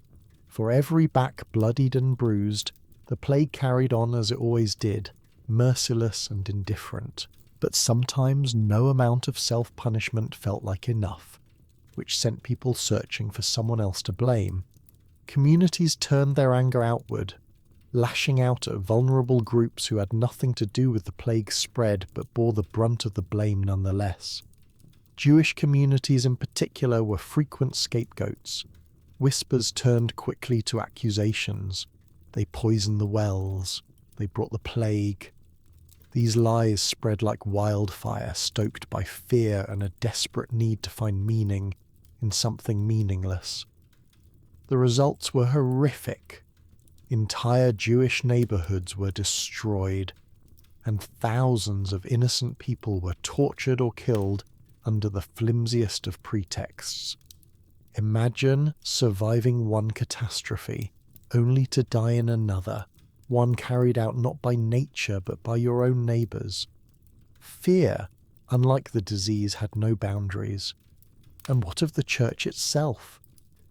For every back bloodied and bruised, the plague carried on as it always did, merciless and indifferent. But sometimes no amount of self-punishment felt like enough, which sent people searching for someone else to blame. Communities turned their anger outward, lashing out at vulnerable groups who had nothing to do with the plague's spread but bore the brunt of the blame nonetheless. Jewish communities in particular were frequent scapegoats. Whispers turned quickly to accusations. They poisoned the wells. They brought the plague. These lies spread like wildfire, stoked by fear and a desperate need to find meaning in something meaningless. The results were horrific. Entire Jewish neighborhoods were destroyed, and thousands of innocent people were tortured or killed under the flimsiest of pretexts. Imagine surviving one catastrophe, only to die in another, one carried out not by nature but by your own neighbours. Fear, unlike the disease, had no boundaries. And what of the church itself?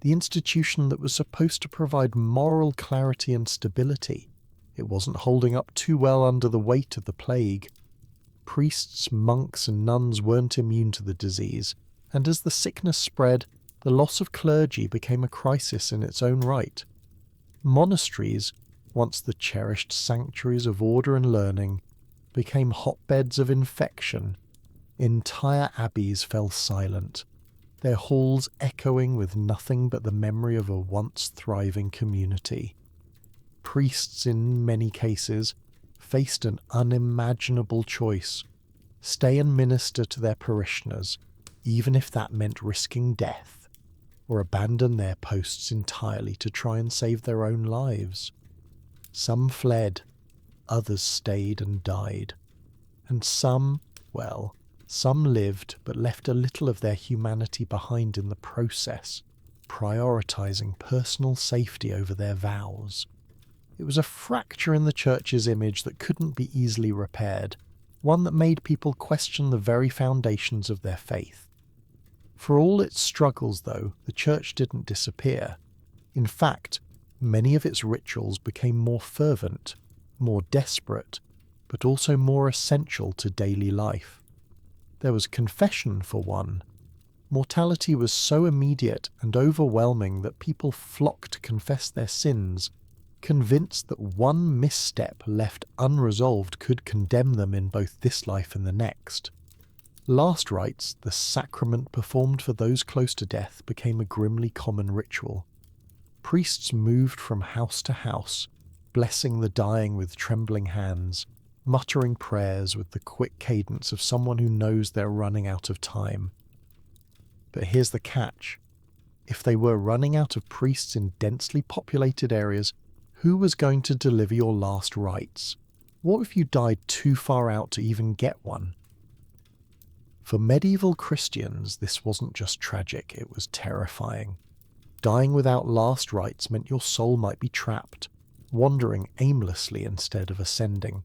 The institution that was supposed to provide moral clarity and stability. It wasn't holding up too well under the weight of the plague. Priests, monks, and nuns weren't immune to the disease, and as the sickness spread, the loss of clergy became a crisis in its own right. Monasteries, once the cherished sanctuaries of order and learning, became hotbeds of infection. Entire abbeys fell silent, their halls echoing with nothing but the memory of a once thriving community. Priests, in many cases, faced an unimaginable choice: stay and minister to their parishioners, even if that meant risking death, or abandon their posts entirely to try and save their own lives. Some fled, others stayed and died, and some lived but left a little of their humanity behind in the process, prioritizing personal safety over their vows. It was a fracture in the church's image that couldn't be easily repaired, one that made people question the very foundations of their faith. For all its struggles, though, the church didn't disappear. In fact, many of its rituals became more fervent, more desperate, but also more essential to daily life. There was confession, for one. Mortality was so immediate and overwhelming that people flocked to confess their sins, convinced that one misstep left unresolved could condemn them in both this life and the next. Last rites, the sacrament performed for those close to death, became a grimly common ritual. Priests moved from house to house, blessing the dying with trembling hands, muttering prayers with the quick cadence of someone who knows they're running out of time. But here's the catch. If they were running out of priests in densely populated areas, who was going to deliver your last rites? What if you died too far out to even get one? For medieval Christians, this wasn't just tragic, it was terrifying. Dying without last rites meant your soul might be trapped, wandering aimlessly instead of ascending.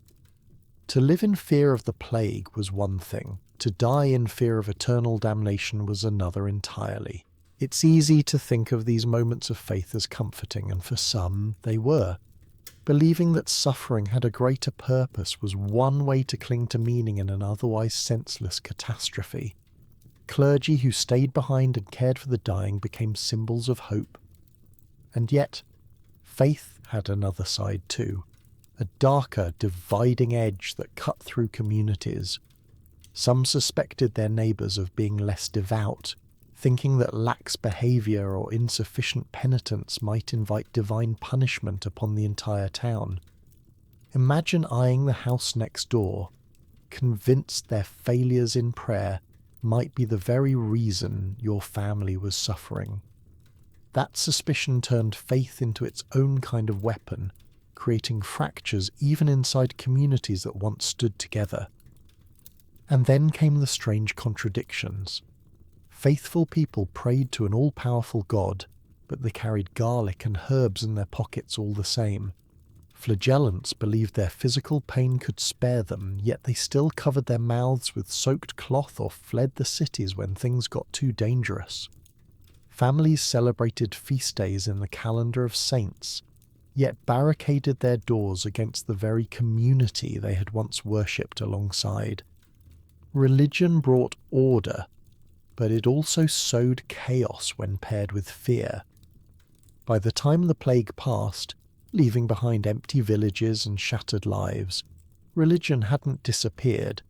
To live in fear of the plague was one thing, to die in fear of eternal damnation was another entirely. It's easy to think of these moments of faith as comforting, and for some, they were. Believing that suffering had a greater purpose was one way to cling to meaning in an otherwise senseless catastrophe. Clergy who stayed behind and cared for the dying became symbols of hope. And yet, faith had another side too, a darker, dividing edge that cut through communities. Some suspected their neighbours of being less devout, thinking that lax behaviour or insufficient penitence might invite divine punishment upon the entire town. Imagine eyeing the house next door, convinced their failures in prayer might be the very reason your family was suffering. That suspicion turned faith into its own kind of weapon, creating fractures even inside communities that once stood together. And then came the strange contradictions. Faithful people prayed to an all-powerful God, but they carried garlic and herbs in their pockets all the same. Flagellants believed their physical pain could spare them, yet they still covered their mouths with soaked cloth or fled the cities when things got too dangerous. Families celebrated feast days in the calendar of saints, yet barricaded their doors against the very community they had once worshipped alongside. Religion brought order, but it also sowed chaos when paired with fear. By the time the plague passed, leaving behind empty villages and shattered lives, religion hadn't disappeared,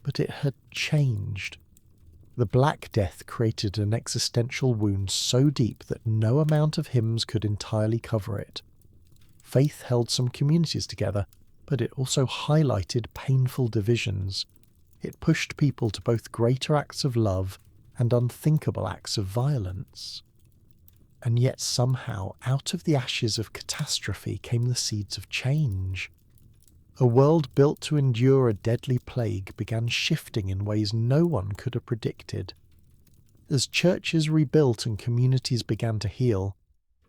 but it had changed. The Black Death created an existential wound so deep that no amount of hymns could entirely cover it. Faith held some communities together, but it also highlighted painful divisions. It pushed people to both greater acts of love and unthinkable acts of violence. And yet somehow, out of the ashes of catastrophe came the seeds of change. A world built to endure a deadly plague began shifting in ways no one could have predicted. As churches rebuilt and communities began to heal,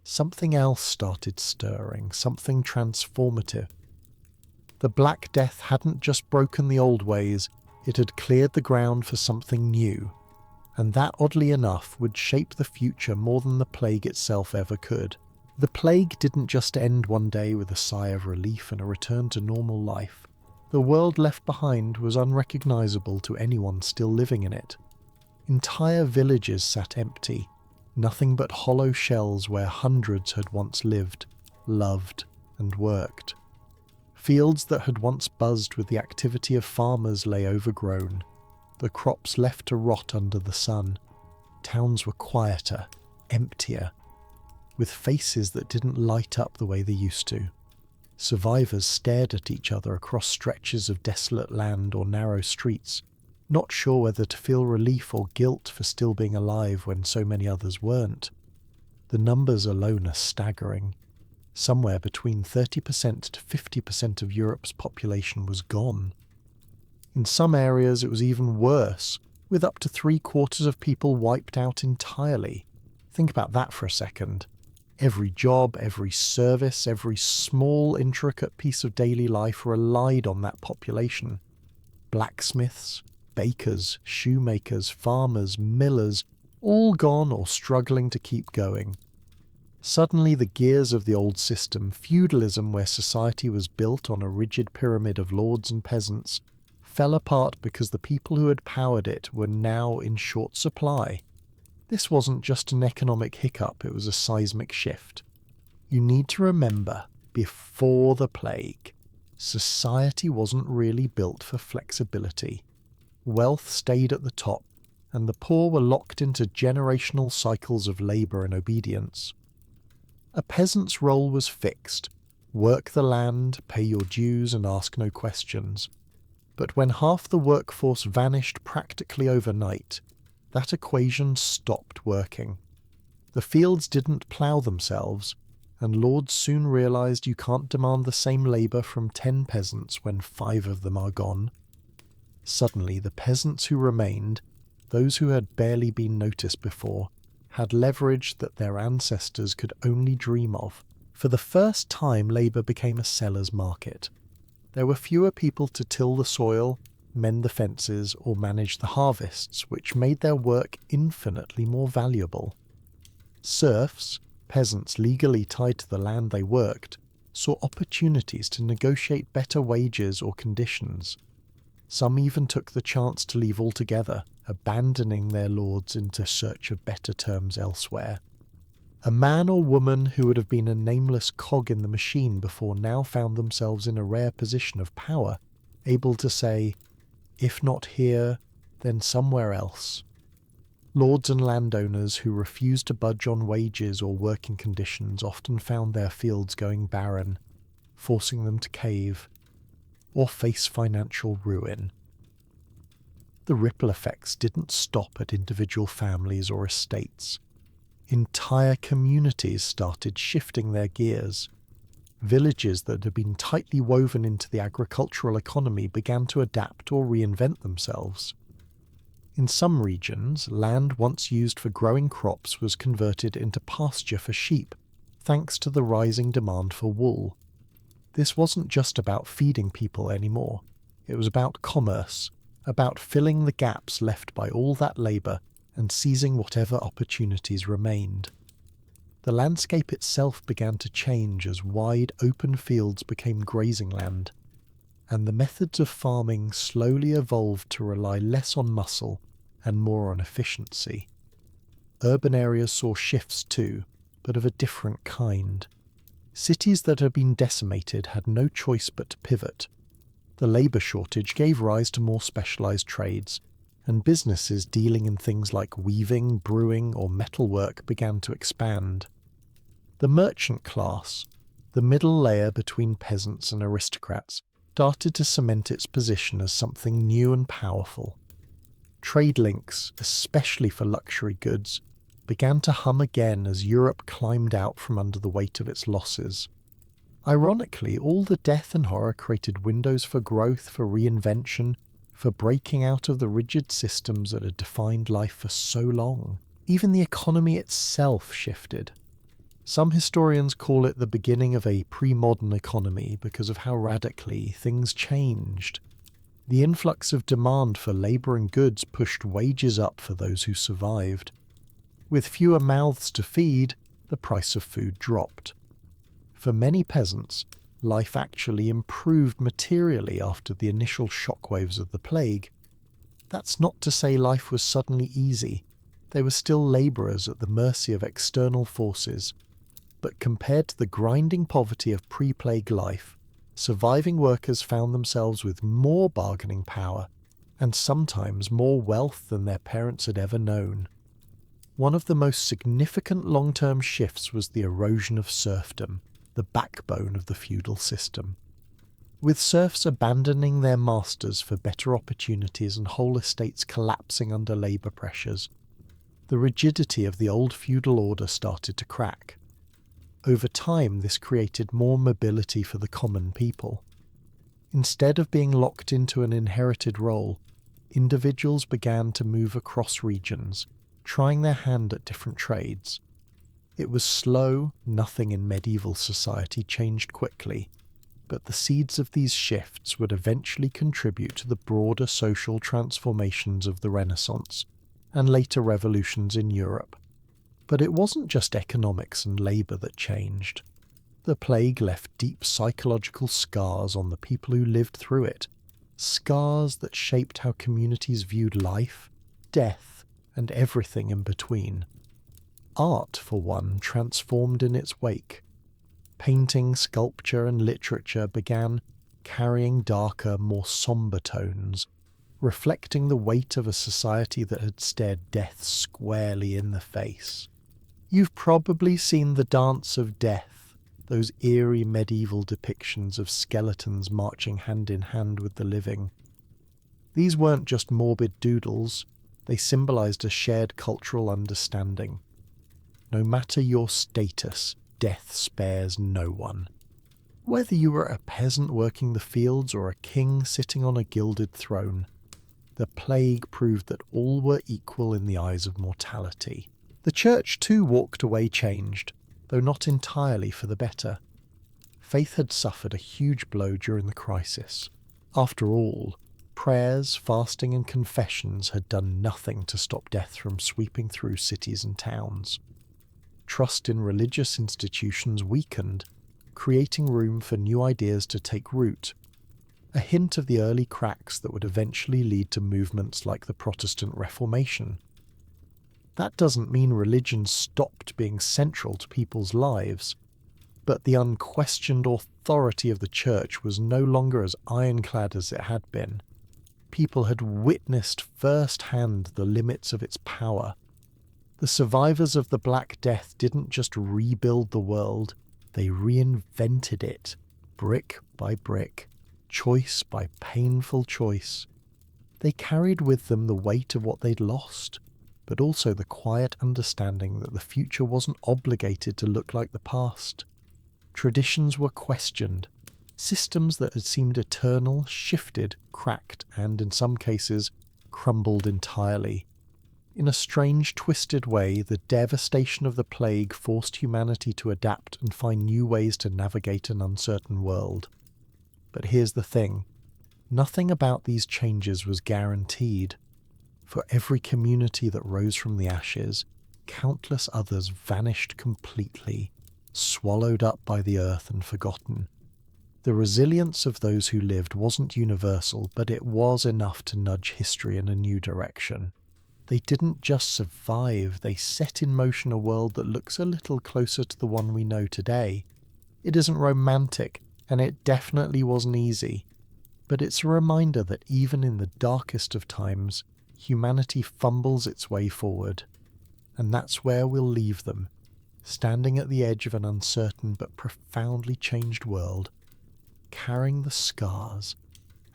something else started stirring, something transformative. The Black Death hadn't just broken the old ways, it had cleared the ground for something new. And that, oddly enough, would shape the future more than the plague itself ever could. The plague didn't just end one day with a sigh of relief and a return to normal life. The world left behind was unrecognisable to anyone still living in it. Entire villages sat empty, nothing but hollow shells where hundreds had once lived, loved, and worked. Fields that had once buzzed with the activity of farmers lay overgrown, the crops left to rot under the sun. Towns were quieter, emptier, with faces that didn't light up the way they used to. Survivors stared at each other across stretches of desolate land or narrow streets, not sure whether to feel relief or guilt for still being alive when so many others weren't. The numbers alone are staggering. Somewhere between 30% to 50% of Europe's population was gone. In some areas it was even worse, with up to 3/4 of people wiped out entirely. Think about that for a second. Every job, every service, every small intricate piece of daily life relied on that population. Blacksmiths, bakers, shoemakers, farmers, millers, all gone or struggling to keep going. Suddenly the gears of the old system, feudalism where society was built on a rigid pyramid of lords and peasants, fell apart because the people who had powered it were now in short supply. This wasn't just an economic hiccup, it was a seismic shift. You need to remember, before the plague, society wasn't really built for flexibility. Wealth stayed at the top, and the poor were locked into generational cycles of labour and obedience. A peasant's role was fixed. Work the land, pay your dues, and ask no questions. But when half the workforce vanished practically overnight, that equation stopped working. The fields didn't plough themselves, and lords soon realised you can't demand the same labour from 10 peasants when 5 of them are gone. Suddenly, the peasants who remained, those who had barely been noticed before, had leverage that their ancestors could only dream of. For the first time, labour became a seller's market. There were fewer people to till the soil, mend the fences, or manage the harvests, which made their work infinitely more valuable. Serfs, peasants legally tied to the land they worked, saw opportunities to negotiate better wages or conditions. Some even took the chance to leave altogether, abandoning their lords in search of better terms elsewhere. A man or woman who would have been a nameless cog in the machine before now found themselves in a rare position of power, able to say, if not here, then somewhere else. Lords and landowners who refused to budge on wages or working conditions often found their fields going barren, forcing them to cave, or face financial ruin. The ripple effects didn't stop at individual families or estates. Entire communities started shifting their gears. Villages that had been tightly woven into the agricultural economy began to adapt or reinvent themselves. In some regions, land once used for growing crops was converted into pasture for sheep, thanks to the rising demand for wool. This wasn't just about feeding people anymore. It was about commerce, about filling the gaps left by all that labour and seizing whatever opportunities remained. The landscape itself began to change as wide open fields became grazing land, and the methods of farming slowly evolved to rely less on muscle and more on efficiency. Urban areas saw shifts too, but of a different kind. Cities that had been decimated had no choice but to pivot. The labour shortage gave rise to more specialised trades, and businesses dealing in things like weaving, brewing, or metalwork began to expand. The merchant class, the middle layer between peasants and aristocrats, started to cement its position as something new and powerful. Trade links, especially for luxury goods, began to hum again as Europe climbed out from under the weight of its losses. Ironically, all the death and horror created windows for growth, for reinvention, for breaking out of the rigid systems that had defined life for so long. Even the economy itself shifted. Some historians call it the beginning of a pre-modern economy because of how radically things changed. The influx of demand for labour and goods pushed wages up for those who survived. With fewer mouths to feed, the price of food dropped. For many peasants, life actually improved materially after the initial shockwaves of the plague. That's not to say life was suddenly easy. They were still labourers at the mercy of external forces. But compared to the grinding poverty of pre-plague life, surviving workers found themselves with more bargaining power and sometimes more wealth than their parents had ever known. One of the most significant long-term shifts was the erosion of serfdom, the backbone of the feudal system. With serfs abandoning their masters for better opportunities and whole estates collapsing under labour pressures, the rigidity of the old feudal order started to crack. Over time, this created more mobility for the common people. Instead of being locked into an inherited role, individuals began to move across regions, trying their hand at different trades. It was slow, nothing in medieval society changed quickly, but the seeds of these shifts would eventually contribute to the broader social transformations of the Renaissance and later revolutions in Europe. But it wasn't just economics and labour that changed. The plague left deep psychological scars on the people who lived through it, scars that shaped how communities viewed life, death, and everything in between. Art, for one, transformed in its wake. Painting, sculpture, and literature began carrying darker, more sombre tones, reflecting the weight of a society that had stared death squarely in the face. You've probably seen the Dance of Death, those eerie medieval depictions of skeletons marching hand in hand with the living. These weren't just morbid doodles, they symbolized a shared cultural understanding. No matter your status, death spares no one. Whether you were a peasant working the fields or a king sitting on a gilded throne, the plague proved that all were equal in the eyes of mortality. The church too walked away changed, though not entirely for the better. Faith had suffered a huge blow during the crisis. After all, prayers, fasting and confessions had done nothing to stop death from sweeping through cities and towns. Trust in religious institutions weakened, creating room for new ideas to take root, a hint of the early cracks that would eventually lead to movements like the Protestant Reformation. That doesn't mean religion stopped being central to people's lives, but the unquestioned authority of the church was no longer as ironclad as it had been. People had witnessed firsthand the limits of its power. The survivors of the Black Death didn't just rebuild the world, they reinvented it, brick by brick, choice by painful choice. They carried with them the weight of what they'd lost, but also the quiet understanding that the future wasn't obligated to look like the past. Traditions were questioned. Systems that had seemed eternal shifted, cracked, and in some cases, crumbled entirely. In a strange, twisted way, the devastation of the plague forced humanity to adapt and find new ways to navigate an uncertain world. But here's the thing. Nothing about these changes was guaranteed. For every community that rose from the ashes, countless others vanished completely, swallowed up by the earth and forgotten. The resilience of those who lived wasn't universal, but it was enough to nudge history in a new direction. They didn't just survive, they set in motion a world that looks a little closer to the one we know today. It isn't romantic, and it definitely wasn't easy, but it's a reminder that even in the darkest of times, humanity fumbles its way forward. And that's where we'll leave them, standing at the edge of an uncertain but profoundly changed world, carrying the scars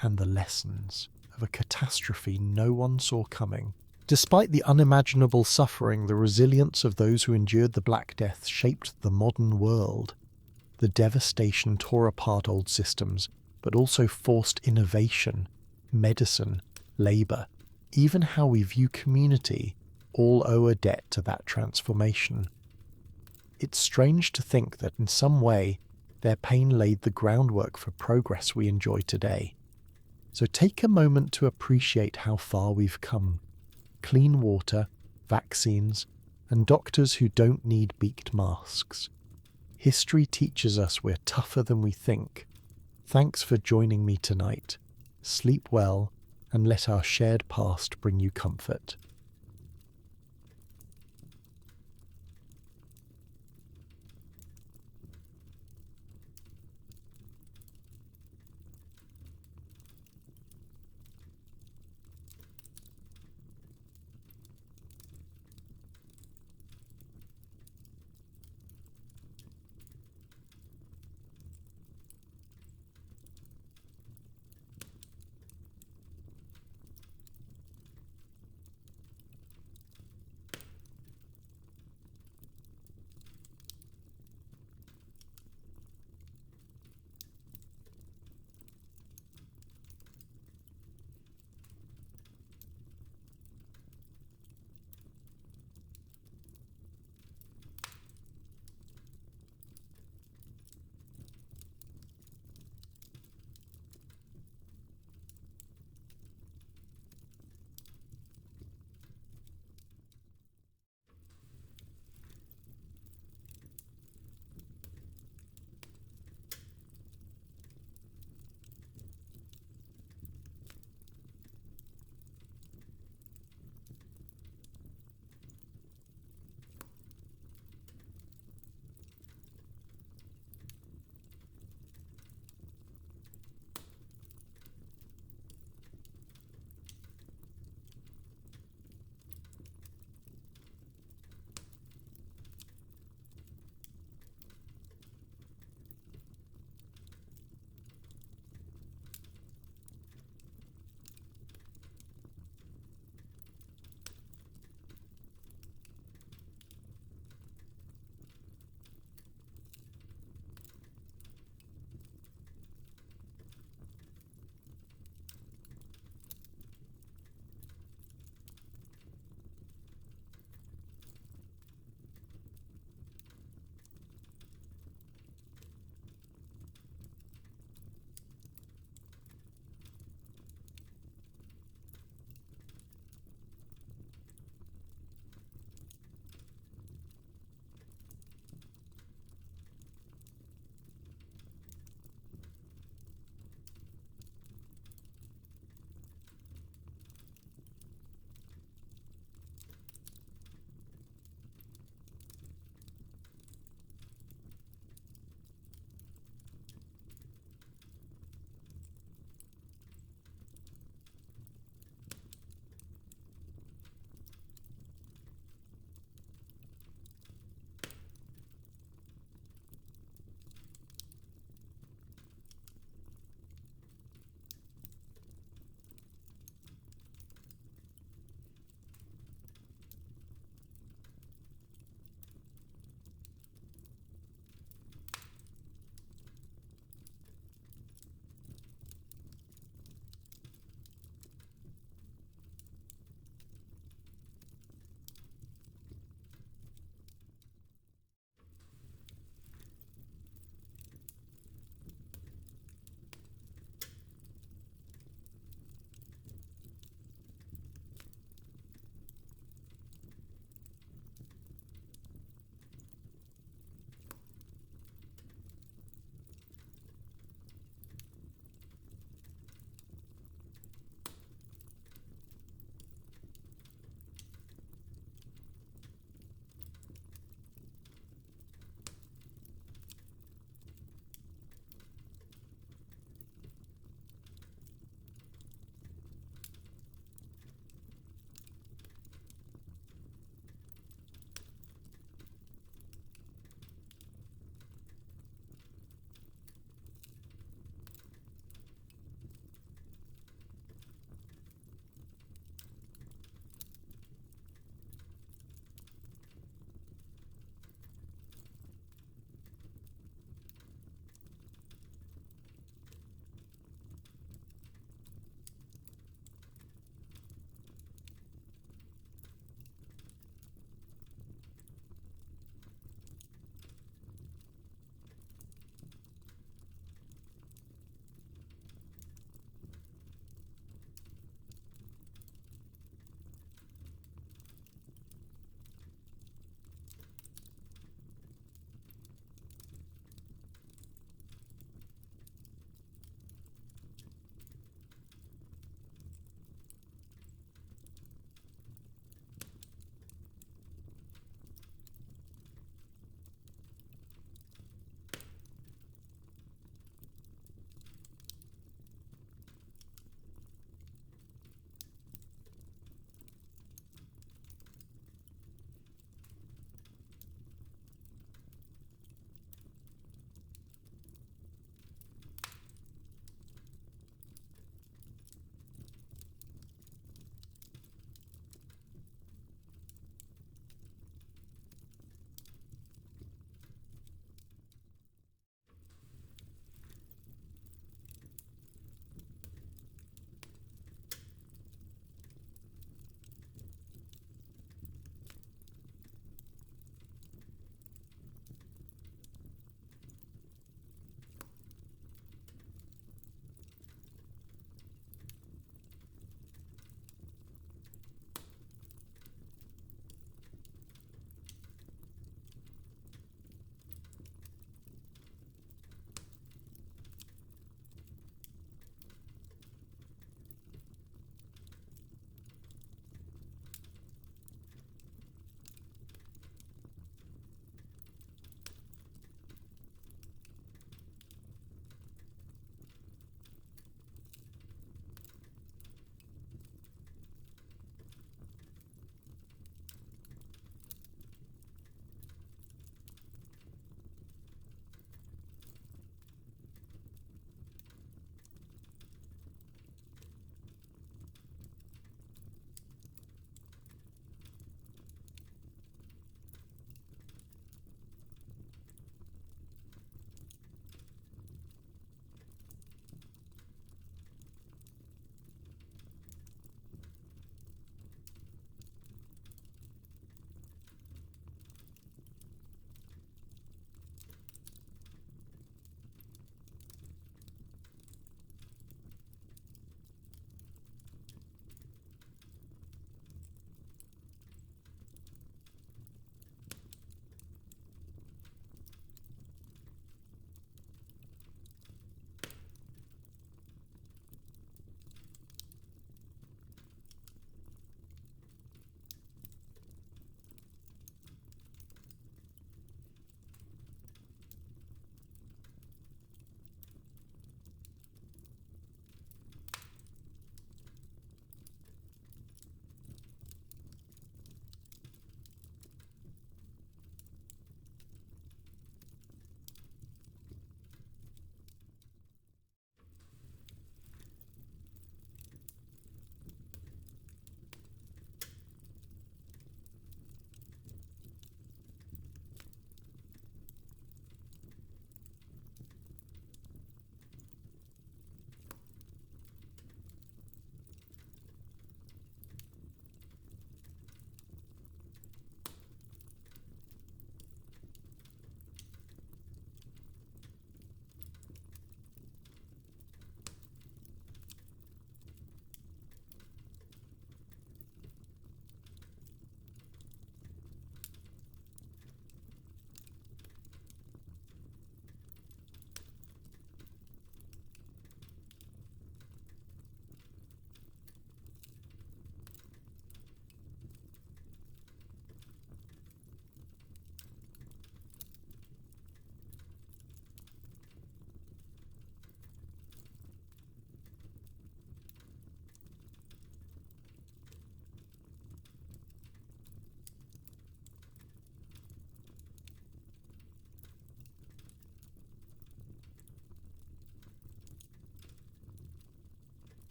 and the lessons of a catastrophe no one saw coming. Despite the unimaginable suffering, the resilience of those who endured the Black Death shaped the modern world. The devastation tore apart old systems, but also forced innovation, medicine, labour, even how we view community, all owe a debt to that transformation. It's strange to think that in some way, their pain laid the groundwork for progress we enjoy today. So take a moment to appreciate how far we've come. Clean water, vaccines, and doctors who don't need beaked masks. History teaches us we're tougher than we think. Thanks for joining me tonight. Sleep well, and let our shared past bring you comfort.